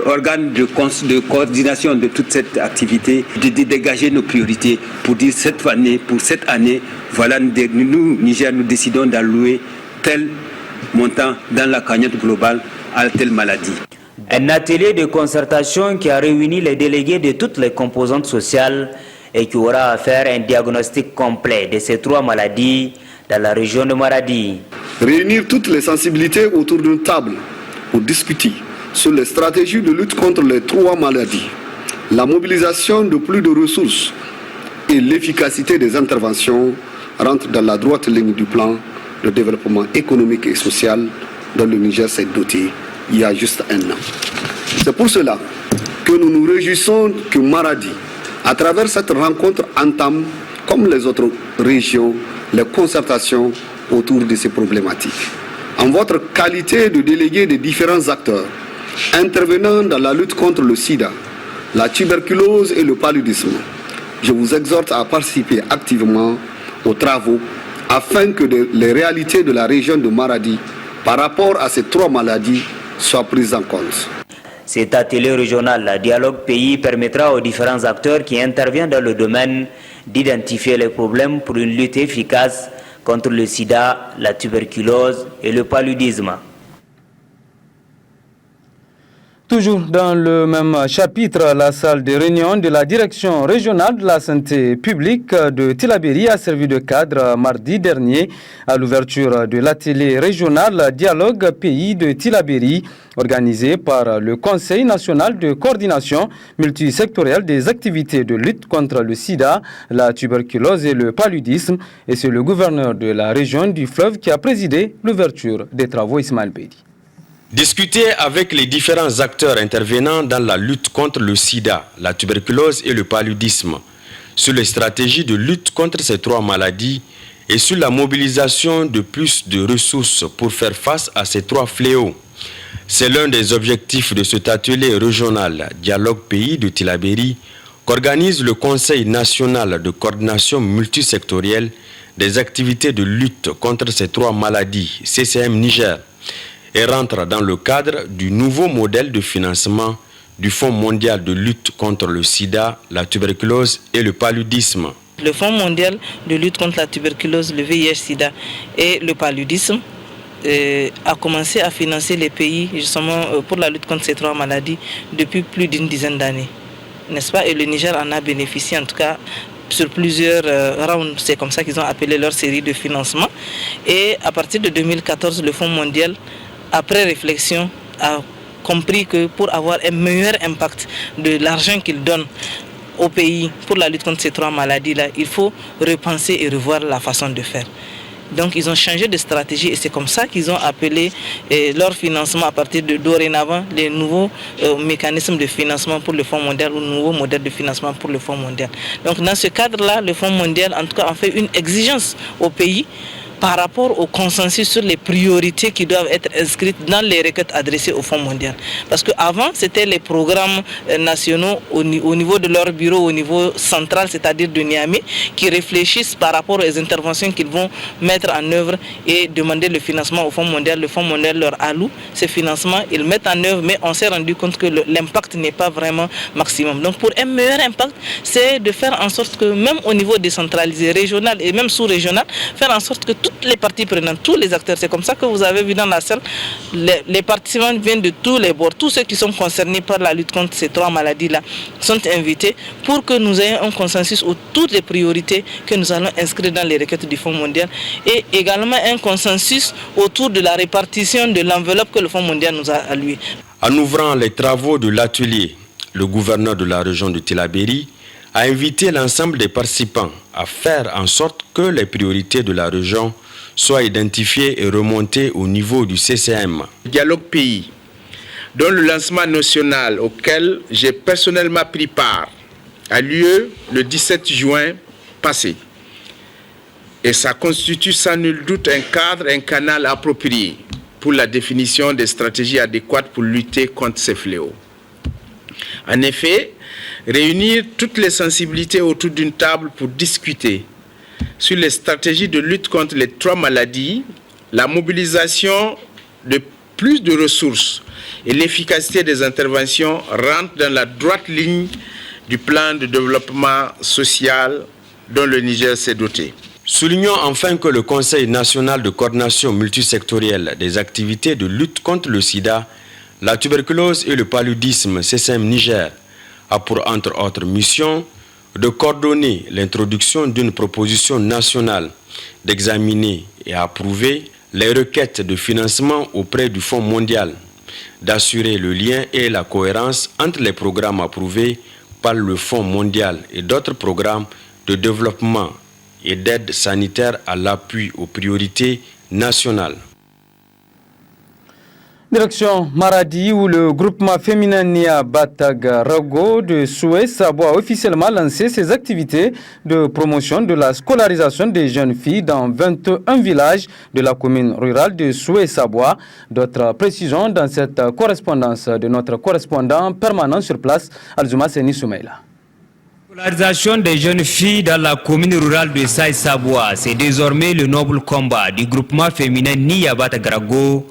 organes de coordination de toute cette activité, de dégager nos priorités pour dire pour cette année, voilà, nous, Niger, nous décidons d'allouer tel montant dans la cagnotte globale à telle maladie. Un atelier de concertation qui a réuni les délégués de toutes les composantes sociales et qui aura à faire un diagnostic complet de ces 3 maladies dans la région de Maradi. Réunir toutes les sensibilités autour d'une table pour discuter sur les stratégies de lutte contre les 3 maladies, la mobilisation de plus de ressources et l'efficacité des interventions rentrent dans la droite ligne du plan de développement économique et social dont le Niger s'est doté il y a juste un an. C'est pour cela que nous nous réjouissons que Maradi, à travers cette rencontre, entame, comme les autres régions, les concertations autour de ces problématiques. En votre qualité de délégué des différents acteurs intervenant dans la lutte contre le sida, la tuberculose et le paludisme, je vous exhorte à participer activement aux travaux afin que les réalités de la région de Maradi par rapport à ces 3 maladies soient prises en compte. Cet atelier régional Dialogue Pays permettra aux différents acteurs qui interviennent dans le domaine d'identifier les problèmes pour une lutte efficace contre le sida, la tuberculose et le paludisme. Toujours dans le même chapitre, la salle de réunion de la direction régionale de la santé publique de Tillabéri a servi de cadre mardi dernier à l'ouverture de l'atelier régional Dialogue Pays de Tillabéri, organisé par le Conseil national de coordination multisectorielle des activités de lutte contre le sida, la tuberculose et le paludisme. Et c'est le gouverneur de la région du Fleuve qui a présidé l'ouverture des travaux, Ismaël Bedi. Discuter avec les différents acteurs intervenant dans la lutte contre le sida, la tuberculose et le paludisme, sur les stratégies de lutte contre ces 3 maladies et sur la mobilisation de plus de ressources pour faire face à ces 3 fléaux. C'est l'un des objectifs de cet atelier régional Dialogue Pays de Tillabéri qu'organise le Conseil national de coordination multisectorielle des activités de lutte contre ces 3 maladies, CCM Niger, et rentre dans le cadre du nouveau modèle de financement du Fonds mondial de lutte contre le sida, la tuberculose et le paludisme. Le Fonds mondial de lutte contre la tuberculose, le VIH-Sida et le paludisme a commencé à financer les pays justement pour la lutte contre ces 3 maladies depuis plus d'une dizaine d'années, n'est-ce pas? Et le Niger en a bénéficié en tout cas sur plusieurs rounds, c'est comme ça qu'ils ont appelé leur série de financement. Et à partir de 2014, le Fonds mondial, après réflexion, a compris que pour avoir un meilleur impact de l'argent qu'il donne au pays pour la lutte contre ces 3 maladies-là, il faut repenser et revoir la façon de faire. Donc ils ont changé de stratégie et c'est comme ça qu'ils ont appelé leur financement à partir de dorénavant les nouveaux mécanismes de financement pour le Fonds mondial ou nouveaux modèles de financement pour le Fonds mondial. Donc dans ce cadre-là, le Fonds mondial en tout cas a fait une exigence au pays par rapport au consensus sur les priorités qui doivent être inscrites dans les requêtes adressées au Fonds mondial. Parce qu'avant, c'était les programmes nationaux au niveau de leur bureau, au niveau central, c'est-à-dire de Niamey, qui réfléchissent par rapport aux interventions qu'ils vont mettre en œuvre et demander le financement au Fonds mondial. Le Fonds mondial leur alloue ces financements, ils mettent en œuvre, mais on s'est rendu compte que l'impact n'est pas vraiment maximum. Donc pour un meilleur impact, c'est de faire en sorte que même au niveau décentralisé, régional et même sous-régional, faire en sorte que toutes les parties prenantes, tous les acteurs, c'est comme ça que vous avez vu dans la salle, les participants viennent de tous les bords, tous ceux qui sont concernés par la lutte contre ces 3 maladies-là sont invités pour que nous ayons un consensus autour des priorités que nous allons inscrire dans les requêtes du Fonds mondial et également un consensus autour de la répartition de l'enveloppe que le Fonds mondial nous a allouée. En ouvrant les travaux de l'atelier, le gouverneur de la région de Tillabéri a invité l'ensemble des participants à faire en sorte que les priorités de la région soient identifiées et remontées au niveau du CCM. Dialogue Pays, dont le lancement national auquel j'ai personnellement pris part, a lieu le 17 juin passé. Et ça constitue sans nul doute un cadre, un canal approprié pour la définition des stratégies adéquates pour lutter contre ces fléaux. En effet, réunir toutes les sensibilités autour d'une table pour discuter sur les stratégies de lutte contre les 3 maladies, la mobilisation de plus de ressources et l'efficacité des interventions rentrent dans la droite ligne du plan de développement social dont le Niger s'est doté. Soulignons enfin que le Conseil national de coordination multisectorielle des activités de lutte contre le sida, la tuberculose et le paludisme CCM Niger a pour entre autres missions de coordonner l'introduction d'une proposition nationale, d'examiner et approuver les requêtes de financement auprès du Fonds mondial, d'assurer le lien et la cohérence entre les programmes approuvés par le Fonds mondial et d'autres programmes de développement et d'aide sanitaire à l'appui aux priorités nationales. Direction Maradi, où le groupement féminin Nia Batagarago de Soué-Sabo a officiellement lancé ses activités de promotion de la scolarisation des jeunes filles dans 21 villages de la commune rurale de Soué-Sabo. D'autres précisions dans cette correspondance de notre correspondant permanent sur place, Alzuma Seni Soumeila. La scolarisation des jeunes filles dans la commune rurale de Saï-Saboua, c'est désormais le noble combat du groupement féminin Nia Batagarago.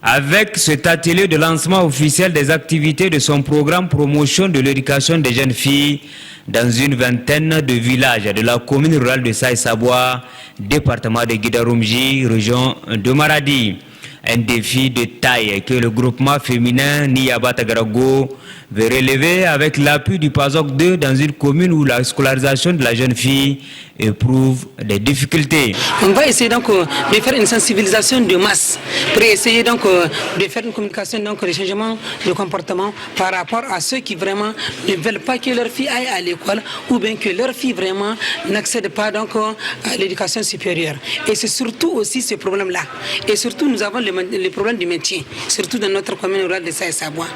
Avec cet atelier de lancement officiel des activités de son programme promotion de l'éducation des jeunes filles dans une vingtaine de villages de la commune rurale de Saï-Saboua, département de Guidarumji, région de Maradi. Un défi de taille que le groupement féminin Nia Batagarago veut relever avec l'appui du PASOK 2 dans une commune où la scolarisation de la jeune fille éprouve des difficultés. On va essayer donc de faire une sensibilisation de masse pour essayer donc de faire une communication donc de changement de comportement par rapport à ceux qui vraiment ne veulent pas que leur fille aille à l'école ou bien que leur fille vraiment n'accède pas donc à l'éducation supérieure. Et c'est surtout aussi ce problème-là. Et surtout nous avons le problème du métier, surtout dans notre commune rurale de Saï-Saboua.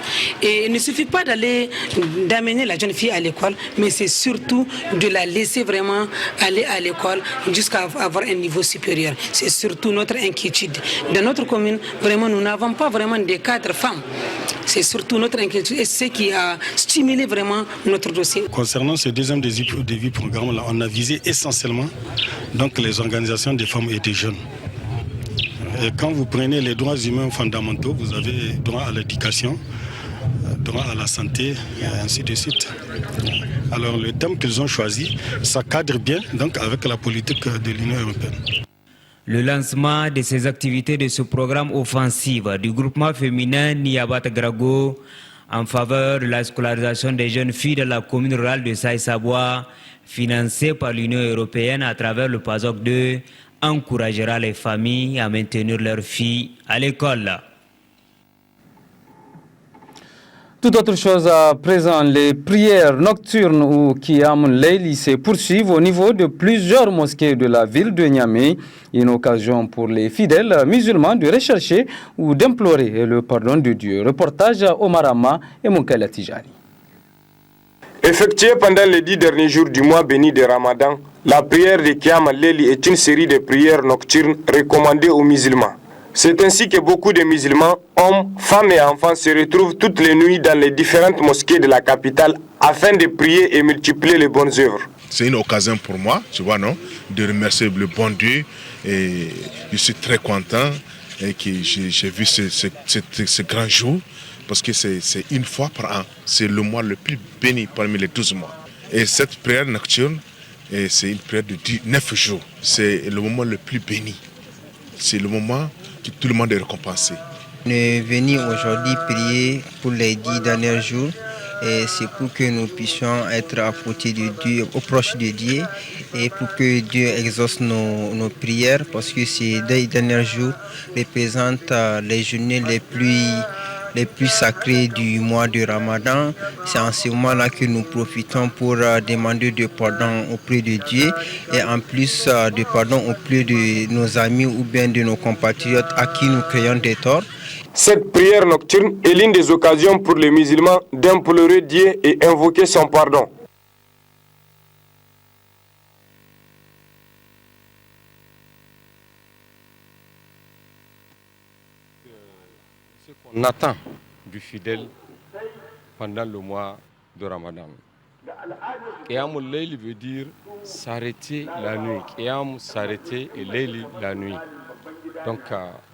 Et il ne suffit pas d'amener la jeune fille à l'école, mais c'est surtout de la laisser vraiment aller à l'école jusqu'à avoir un niveau supérieur. C'est surtout notre inquiétude. Dans notre commune, vraiment, nous n'avons pas vraiment des cadres femmes. C'est surtout notre inquiétude et ce qui a stimulé vraiment notre dossier. Concernant ce deuxième début programme-là, on a visé essentiellement donc, les organisations des femmes et des jeunes. Et quand vous prenez les droits humains fondamentaux, vous avez droit à l'éducation, droit à la santé, et ainsi de suite. Alors le thème qu'ils ont choisi, ça cadre bien donc, avec la politique de l'Union européenne. Le lancement de ces activités de ce programme offensif du groupement féminin Nia Batagarago en faveur de la scolarisation des jeunes filles de la commune rurale de Saï-Saboua, financé par l'Union européenne à travers le PASOK 2, encouragera les familles à maintenir leurs filles à l'école. Tout autre chose à présent, les prières nocturnes ou Qiyam Layli se poursuivent au niveau de plusieurs mosquées de la ville de Niamey. Une occasion pour les fidèles musulmans de rechercher ou d'implorer le pardon de Dieu. Reportage Omar Amma et Moukela Tijani. Effectuée pendant les 10 derniers jours du mois béni de Ramadan, la prière de Qiyam Layli est une série de prières nocturnes recommandées aux musulmans. C'est ainsi que beaucoup de musulmans, hommes, femmes et enfants se retrouvent toutes les nuits dans les différentes mosquées de la capitale afin de prier et multiplier les bonnes œuvres. C'est une occasion pour moi, tu vois, non, de remercier le bon Dieu et je suis très content et que j'ai vu ce grand jour parce que c'est une fois par an, c'est le mois le plus béni parmi les 12 mois. Et cette prière nocturne, c'est une prière de 9 jours, c'est le moment le plus béni, c'est le moment que tout le monde est récompensé. On est venu aujourd'hui prier pour les 10 derniers jours et c'est pour que nous puissions être à côté de Dieu, au proche de Dieu et pour que Dieu exauce nos prières parce que ces 10 derniers jours représentent les journées les plus sacrées du mois de Ramadan. C'est en ce moment-là que nous profitons pour demander du pardon auprès de Dieu et en plus de pardon auprès de nos amis ou bien de nos compatriotes à qui nous créons des torts. Cette prière nocturne est l'une des occasions pour les musulmans d'implorer Dieu et invoquer son pardon. On attend du fidèle pendant le mois de Ramadan. Qiyam al-Layl veut dire s'arrêter la nuit. Qiyam, s'arrêter et Layl la nuit. Donc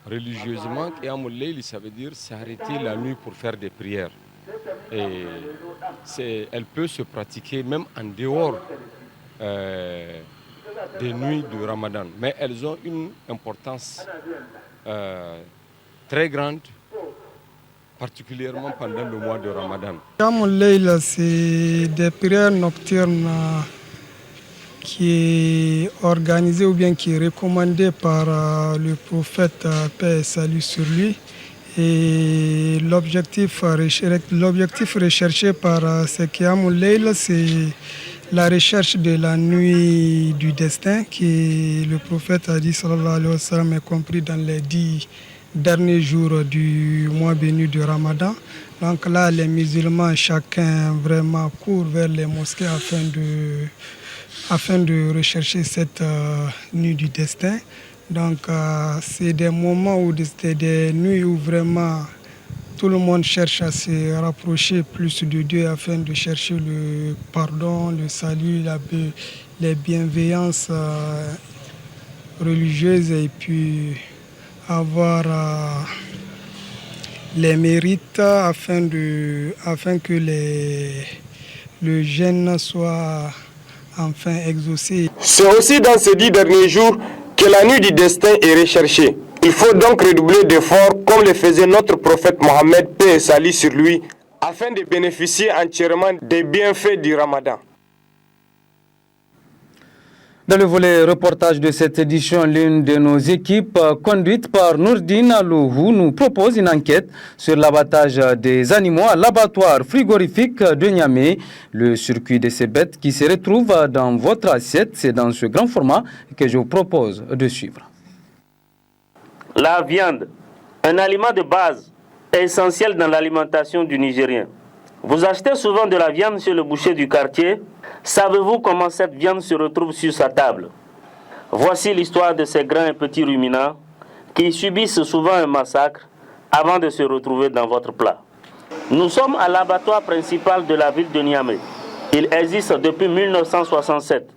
religieusement, Qiyam al-Layl ça veut dire s'arrêter la nuit pour faire des prières. Et elle peut se pratiquer même en dehors des nuits de Ramadan, mais elles ont une importance très grande, particulièrement pendant le mois de Ramadan. Qiyamul Layl, c'est des prières nocturnes qui est organisée ou bien qui est recommandée par le prophète, paix et salut sur lui. Et l'objectif recherché par ce Qiyamul Layl, c'est la recherche de la nuit du destin, qui le prophète a dit, sallallahu alayhi wa sallam, est compris dans les 10 derniers jours du mois béni de Ramadan. Donc là, les musulmans, chacun vraiment court vers les mosquées afin de rechercher cette nuit du destin. Donc c'est des moments où c'est des nuits où vraiment tout le monde cherche à se rapprocher plus de Dieu afin de chercher le pardon, le salut, les bienveillances religieuses et puis avoir les mérites afin que le jeûne soit enfin exaucé. C'est aussi dans ces 10 derniers jours que la nuit du destin est recherchée. Il faut donc redoubler d'efforts comme le faisait notre prophète Mohammed, paix et salut sur lui, afin de bénéficier entièrement des bienfaits du Ramadan. Dans le volet reportage de cette édition, l'une de nos équipes, conduite par Nourdine Alouhou, nous propose une enquête sur l'abattage des animaux à l'abattoir frigorifique de Niamey. Le circuit de ces bêtes qui se retrouvent dans votre assiette, c'est dans ce grand format que je vous propose de suivre. La viande, un aliment de base, essentiel dans l'alimentation du Nigérien. Vous achetez souvent de la viande chez le boucher du quartier. Savez-vous comment cette viande se retrouve sur sa table? Voici l'histoire de ces grands et petits ruminants qui subissent souvent un massacre avant de se retrouver dans votre plat. Nous sommes à l'abattoir principal de la ville de Niamey. Il existe depuis 1967.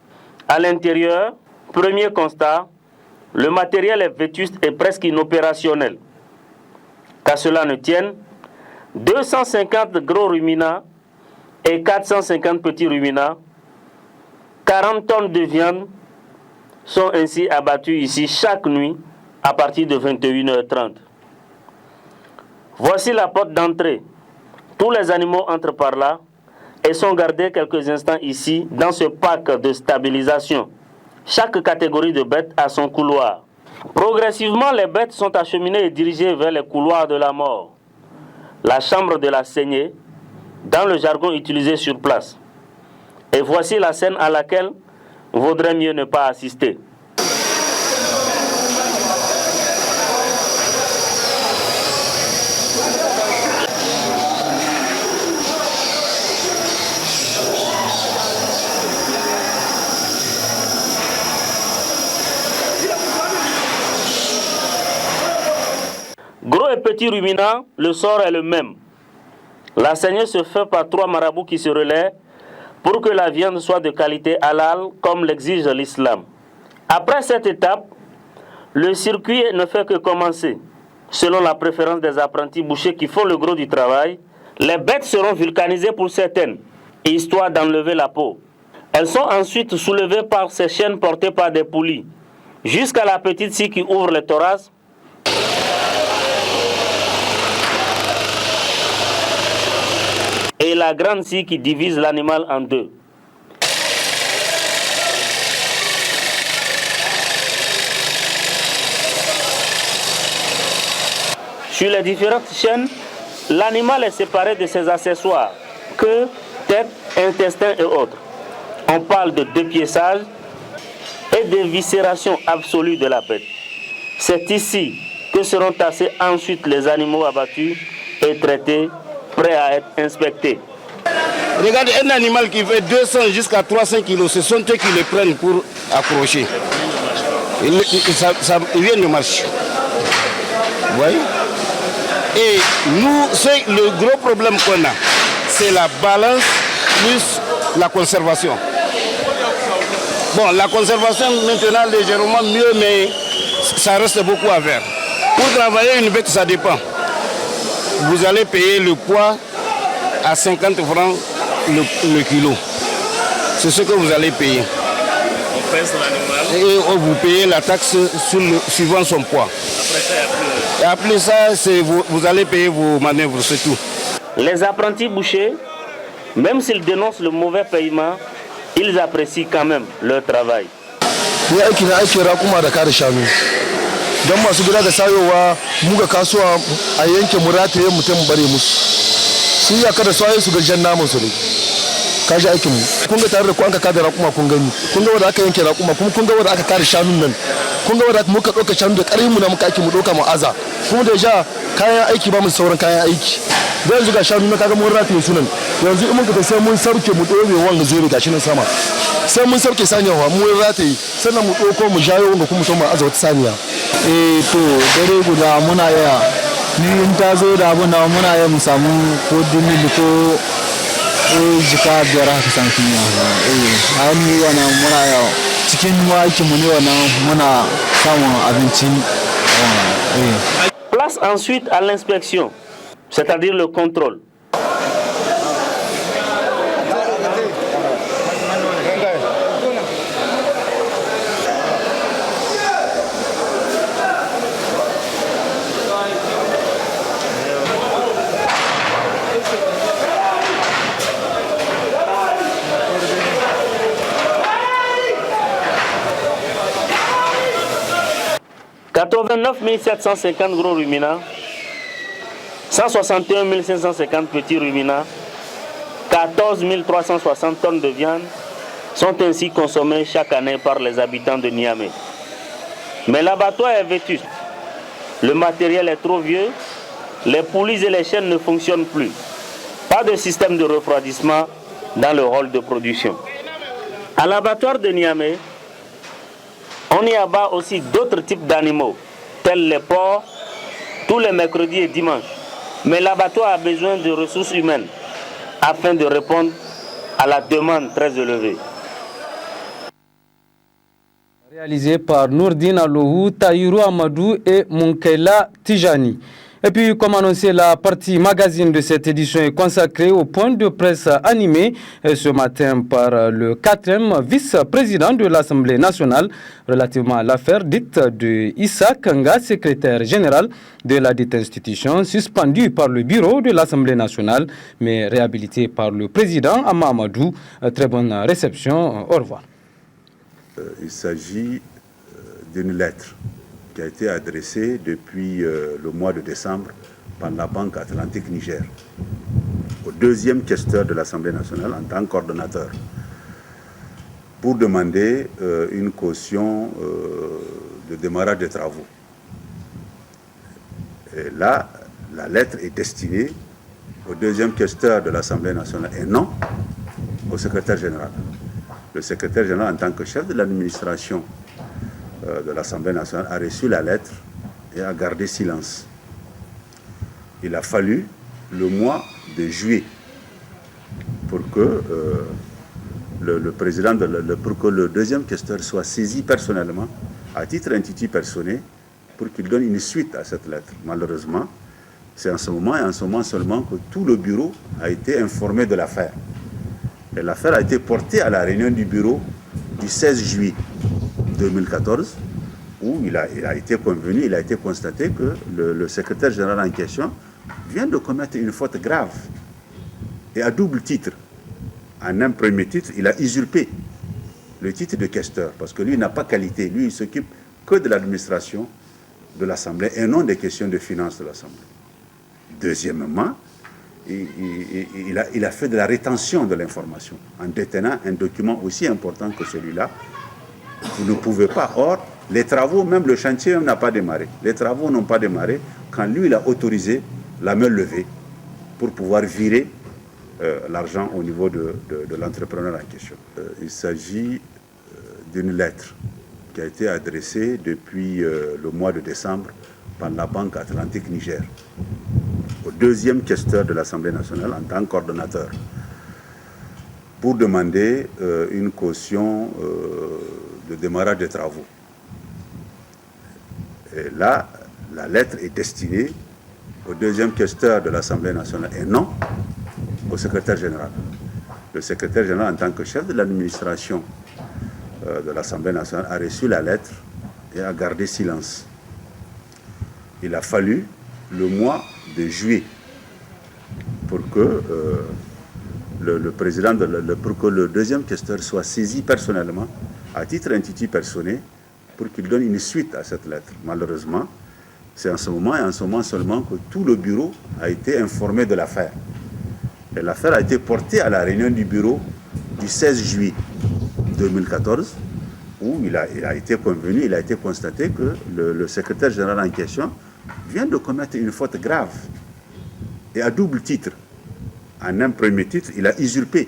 À l'intérieur, premier constat, le matériel est vétuste et presque inopérationnel. Qu'à cela ne tienne, 250 gros ruminants et 450 petits ruminants, 40 tonnes de viande sont ainsi abattues ici chaque nuit à partir de 21h30. Voici la porte d'entrée. Tous les animaux entrent par là et sont gardés quelques instants ici dans ce pack de stabilisation. Chaque catégorie de bêtes a son couloir. Progressivement, les bêtes sont acheminées et dirigées vers les couloirs de la mort. La chambre de la saignée, dans le jargon utilisé sur place. Et voici la scène à laquelle vaudrait mieux ne pas assister. Gros et petits ruminants, le sort est le même. La saignée se fait par 3 marabouts qui se relaient pour que la viande soit de qualité halal comme l'exige l'islam. Après cette étape, le circuit ne fait que commencer. Selon la préférence des apprentis bouchers qui font le gros du travail, les bêtes seront vulcanisées pour certaines, histoire d'enlever la peau. Elles sont ensuite soulevées par ces chaînes portées par des poulies, jusqu'à la petite scie qui ouvre le thorax. Et la grande scie qui divise l'animal en deux. Sur les différentes chaînes, l'animal est séparé de ses accessoires, queue, tête, intestin et autres. On parle de dépiéçage et de viscération absolue de la bête. C'est ici que seront tassés ensuite les animaux abattus et traités, prêts à être inspectés. Regardez, un animal qui fait 200 jusqu'à 300 kg, ce sont eux qui le prennent pour accrocher. Il vient de marcher. Vous voyez? Et nous, le gros problème qu'on a, c'est la balance plus la conservation. Bon, la conservation maintenant légèrement mieux, mais ça reste beaucoup à faire. Pour travailler une bête, ça dépend. Vous allez payer le poids à 50 francs le kilo. C'est ce que vous allez payer. pèse l'animal. Et vous payez la taxe suivant son poids. Après ça, Et après ça, vous allez payer vos manœuvres, c'est tout. Les apprentis bouchers, même s'ils dénoncent le mauvais paiement, ils apprécient quand même leur travail. don masu gida da sayowa muga kasuwa a yanke murataye mutum bare musu su ya kada su su ga jan namun su ne kaji aikin mu kun ga tare da ku an ka kada raƙuma kun gani kun ga wanda aka yanke raƙuma kuma kun ga wanda aka kare shanun nan kun ga wanda muka ɗauka shanu da ƙarfi mu na muka aiki mu ɗauka mu aza kuma da ja kayan aiki ba mu sauran kayan aiki da yanzu ga shanu na kaga mun rataye su nan yanzu in mun ka sai mun sauke mu ɗore wanga zobe gashi nan sama sai mun sauke saniya mun rataye sannan mu ɗauko mu jayo wanga kuma mu aza wata saniya to dare guda muna iya ni in ta zo da abu na muna iya mu samu ko dimili ko jika biyar haka san kinya a ni wannan muna iya cikin aikin mu ne wannan muna samun abinci. Place ensuite à l'inspection, c'est-à-dire le contrôle. 89 750 gros ruminants, 161 550 petits ruminants, 14 360 tonnes de viande sont ainsi consommées chaque année par les habitants de Niamey. Mais l'abattoir est vétuste. Le matériel est trop vieux, les poulies et les chaînes ne fonctionnent plus. Pas de système de refroidissement dans le hall de production. À l'abattoir de Niamey, on y abat aussi d'autres types d'animaux, tels les porcs, tous les mercredis et dimanches. Mais l'abattoir a besoin de ressources humaines afin de répondre à la demande très élevée. Réalisé par Nourdine Alohou, Taïrou Amadou et Munkela Tijani. Et puis, comme annoncé, la partie magazine de cette édition est consacrée au point de presse animé ce matin par le 4e vice-président de l'Assemblée nationale relativement à l'affaire dite de Issa Kanga, secrétaire général de la dite institution, suspendu par le bureau de l'Assemblée nationale, mais réhabilité par le président Ama Amadou. Très bonne réception. Au revoir. Il s'agit d'une lettre qui a été adressée depuis le mois de décembre par la Banque Atlantique Niger au deuxième questeur de l'Assemblée nationale en tant que coordonnateur pour demander une caution de démarrage des travaux. Et là, la lettre est destinée au deuxième questeur de l'Assemblée nationale et non au secrétaire général. Le secrétaire général, en tant que chef de l'administration de l'Assemblée nationale, a reçu la lettre et a gardé silence. Il a fallu le mois de juillet pour que pour que le deuxième questeur soit saisi personnellement, à titre intitulé personnel, pour qu'il donne une suite à cette lettre. Malheureusement, c'est en ce moment et en ce moment seulement que tout le bureau a été informé de l'affaire. Et l'affaire a été portée à la réunion du bureau du 16 juillet 2014, où il a été convenu, il a été constaté que le secrétaire général en question vient de commettre une faute grave. Et à double titre. En un premier titre, il a usurpé le titre de questeur, parce que lui n'a pas qualité. Lui, il s'occupe que de l'administration de l'Assemblée et non des questions de finances de l'Assemblée. Deuxièmement, il a fait de la rétention de l'information en détenant un document aussi important que celui-là. Vous ne pouvez pas. Or, les travaux, même le chantier n'a pas démarré. Les travaux n'ont pas démarré quand lui, il a autorisé la main levée pour pouvoir virer l'argent au niveau de l'entrepreneur en question. Il s'agit d'une lettre qui a été adressée depuis le mois de décembre par la Banque Atlantique Niger au deuxième questeur de l'Assemblée nationale en tant que coordonnateur pour demander une caution de démarrage des travaux. Et là, la lettre est destinée au deuxième questeur de l'Assemblée nationale et non au secrétaire général. Le secrétaire général, en tant que chef de l'administration de l'Assemblée nationale a reçu la lettre et a gardé silence. Il a fallu le mois de juillet pour que pour que le deuxième questeur soit saisi personnellement, à titre intitulé personnel, pour qu'il donne une suite à cette lettre. Malheureusement, c'est en ce moment et en ce moment seulement que tout le bureau a été informé de l'affaire. Et l'affaire a été portée à la réunion du bureau du 16 juillet 2014, où il a été convenu, il a été constaté que le secrétaire général en question vient de commettre une faute grave et à double titre. En un premier titre, il a usurpé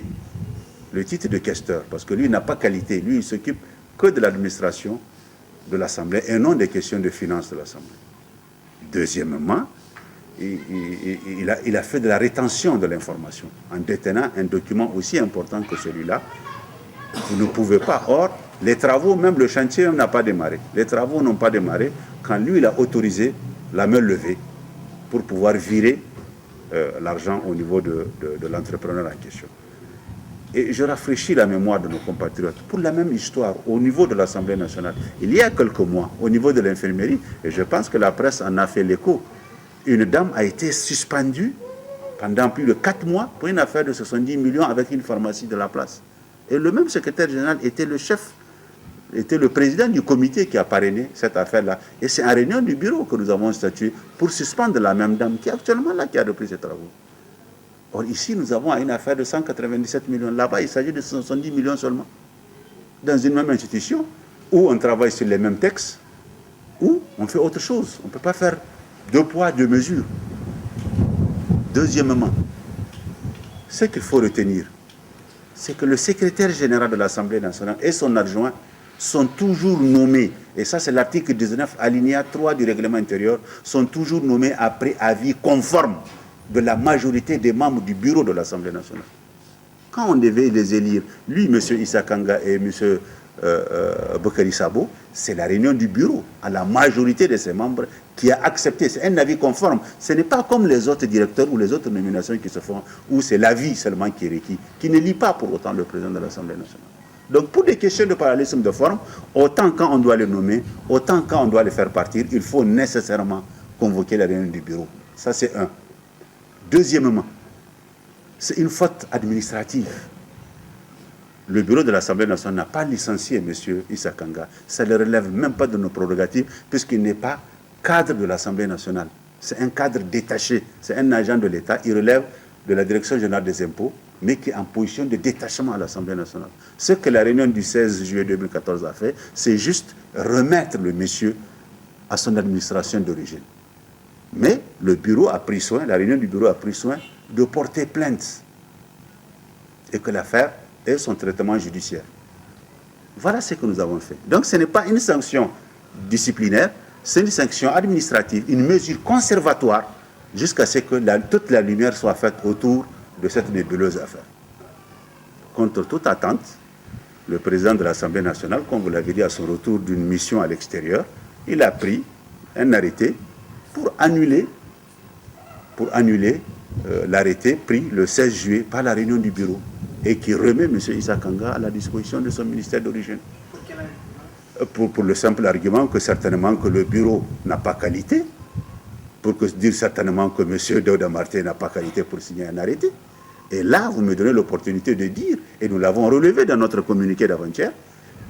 le titre de questeur, parce que lui n'a pas qualité. Lui, il s'occupe que de l'administration de l'Assemblée et non des questions de finances de l'Assemblée. Deuxièmement, il a fait de la rétention de l'information en détenant un document aussi important que celui-là. Vous ne pouvez pas. Or, les travaux, même le chantier n'a pas démarré. Les travaux n'ont pas démarré quand lui, il a autorisé la main levée pour pouvoir virer l'argent au niveau de l'entrepreneur en question. Et je rafraîchis la mémoire de nos compatriotes. Pour la même histoire, au niveau de l'Assemblée nationale, il y a quelques mois, au niveau de l'infirmerie, et je pense que la presse en a fait l'écho, une dame a été suspendue pendant plus de 4 mois pour une affaire de 70 millions avec une pharmacie de la place. Et le même secrétaire général était le chef, était le président du comité qui a parrainé cette affaire-là. Et c'est en réunion du bureau que nous avons statué pour suspendre la même dame qui est actuellement là, qui a repris ses travaux. Or, ici, nous avons une affaire de 197 millions. Là-bas, il s'agit de 70 millions seulement. Dans une même institution, où on travaille sur les mêmes textes, où on fait autre chose. On ne peut pas faire 2 poids, 2 mesures. Deuxièmement, ce qu'il faut retenir, c'est que le secrétaire général de l'Assemblée nationale et son adjoint sont toujours nommés, et ça c'est l'article 19 alinéa 3 du règlement intérieur, sont toujours nommés après avis conforme de la majorité des membres du bureau de l'Assemblée nationale. Quand on devait les élire, lui, M. Issa Kanga et M. Bokari Sabo, c'est la réunion du bureau, à la majorité de ses membres, qui a accepté. C'est un avis conforme. Ce n'est pas comme les autres directeurs ou les autres nominations qui se font, où c'est l'avis seulement qui est requis, qui ne lit pas pour autant le président de l'Assemblée nationale. Donc pour des questions de parallélisme de forme, autant quand on doit les nommer, autant quand on doit les faire partir, il faut nécessairement convoquer la réunion du bureau. Ça c'est un. Deuxièmement, c'est une faute administrative. Le bureau de l'Assemblée nationale n'a pas licencié M. Issa Kanga. Ça ne relève même pas de nos prérogatives, puisqu'il n'est pas cadre de l'Assemblée nationale. C'est un cadre détaché, c'est un agent de l'État. Il relève de la Direction générale des impôts, mais qui est en position de détachement à l'Assemblée nationale. Ce que la réunion du 16 juillet 2014 a fait, c'est juste remettre le monsieur à son administration d'origine. Mais le bureau a pris soin, la réunion du bureau a pris soin de porter plainte et que l'affaire ait son traitement judiciaire. Voilà ce que nous avons fait. Donc ce n'est pas une sanction disciplinaire, c'est une sanction administrative, une mesure conservatoire jusqu'à ce que toute la lumière soit faite autour de cette nébuleuse affaire. Contre toute attente, le président de l'Assemblée nationale, comme vous l'avez dit à son retour d'une mission à l'extérieur, il a pris un arrêté pour annuler l'arrêté pris le 16 juillet par la réunion du bureau et qui remet M. Issa Kanga à la disposition de son ministère d'origine. Pour le simple argument que certainement que le bureau n'a pas qualité, pour dire certainement que M. Daouda Marté n'a pas qualité pour signer un arrêté. Et là, vous me donnez l'opportunité de dire, et nous l'avons relevé dans notre communiqué d'avant-hier,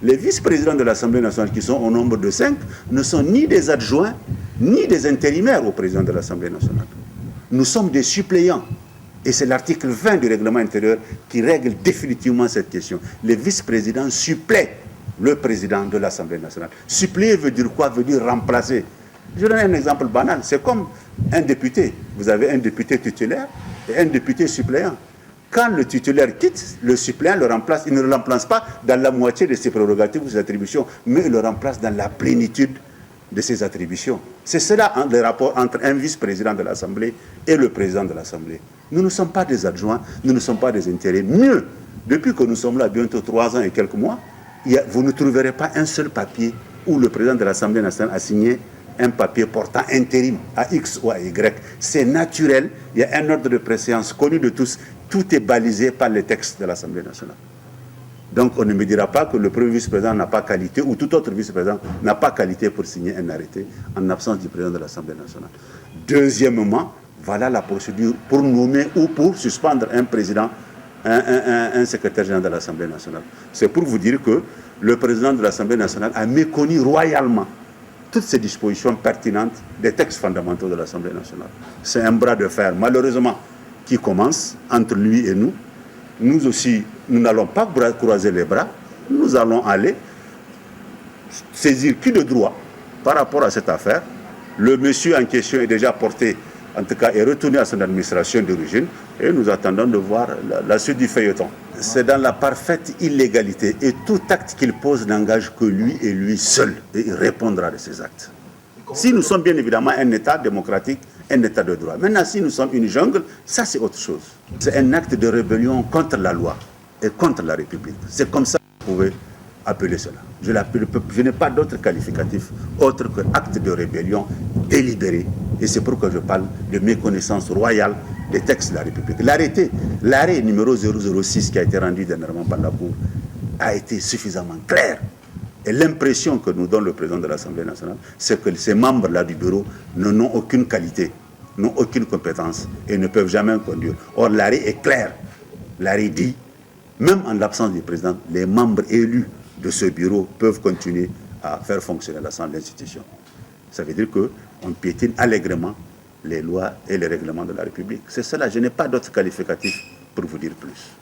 les vice-présidents de l'Assemblée nationale, qui sont au nombre de 5, ne sont ni des adjoints, ni des intérimaires au président de l'Assemblée nationale. Nous sommes des suppléants. Et c'est l'article 20 du règlement intérieur qui règle définitivement cette question. Les vice-présidents supplèent le président de l'Assemblée nationale. Suppléer veut dire quoi? Veut dire remplacer. Je donne un exemple banal. C'est comme un député. Vous avez un député titulaire et un député suppléant. Quand le titulaire quitte, le suppléant le remplace. Il ne le remplace pas dans la moitié de ses prérogatives ou ses attributions, mais il le remplace dans la plénitude de ses attributions. C'est cela le rapport entre un vice-président de l'Assemblée et le président de l'Assemblée. Nous ne sommes pas des adjoints, nous ne sommes pas des intérimaires. Mieux, depuis que nous sommes là bientôt 3 ans et quelques mois, vous ne trouverez pas un seul papier où le président de l'Assemblée nationale a signé un papier portant intérim à X ou à Y. C'est naturel, il y a un ordre de préséance connu de tous, tout est balisé par les textes de l'Assemblée nationale. Donc on ne me dira pas que le premier vice-président n'a pas qualité ou tout autre vice-président n'a pas qualité pour signer un arrêté en absence du président de l'Assemblée nationale. Deuxièmement, voilà la procédure pour nommer ou pour suspendre un président, un secrétaire général de l'Assemblée nationale. C'est pour vous dire que le président de l'Assemblée nationale a méconnu royalement toutes ces dispositions pertinentes des textes fondamentaux de l'Assemblée nationale. C'est un bras de fer, malheureusement, qui commence entre lui et nous. Nous aussi, nous n'allons pas croiser les bras. Nous allons aller saisir qui de droit par rapport à cette affaire. Le monsieur en question est déjà porté, en tout cas, est retourné à son administration d'origine et nous attendons de voir la suite du feuilleton. C'est dans la parfaite illégalité et tout acte qu'il pose n'engage que lui et lui seul et il répondra de ses actes. Si nous sommes bien évidemment un État démocratique, un État de droit. Maintenant, si nous sommes une jungle, ça c'est autre chose. C'est un acte de rébellion contre la loi et contre la République. C'est comme ça que vous pouvez appeler cela. Je n'ai pas d'autre qualificatif autre que acte de rébellion délibéré. Et c'est pourquoi je parle de méconnaissance royale des textes de la République. L'arrêt numéro 006 qui a été rendu dernièrement par la Cour a été suffisamment clair. Et l'impression que nous donne le président de l'Assemblée nationale, c'est que ces membres-là du bureau n'ont aucune qualité, n'ont aucune compétence et ne peuvent jamais conduire. Or, l'arrêt est clair. L'arrêt dit, même en l'absence du président, les membres élus de ce bureau peuvent continuer à faire fonctionner l'ensemble de l'institution. Ça veut dire qu'on piétine allègrement les lois et les règlements de la République. C'est cela, je n'ai pas d'autre qualificatif pour vous dire plus.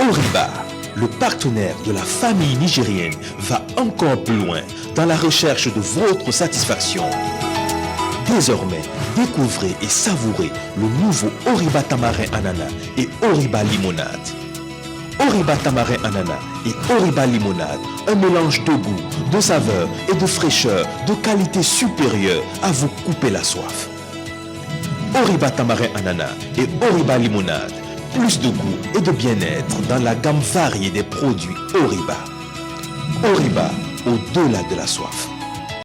Oriba, le partenaire de la famille nigérienne, va encore plus loin dans la recherche de votre satisfaction. Désormais, découvrez et savourez le nouveau Oriba Tamarin Ananas et Oriba Limonade. Oriba Tamarin Ananas et Oriba Limonade, un mélange de goût, de saveur et de fraîcheur de qualité supérieure à vous couper la soif. Oriba Tamarin Ananas et Oriba Limonade, plus de goût et de bien-être dans la gamme variée des produits Oriba. Oriba, au-delà de la soif.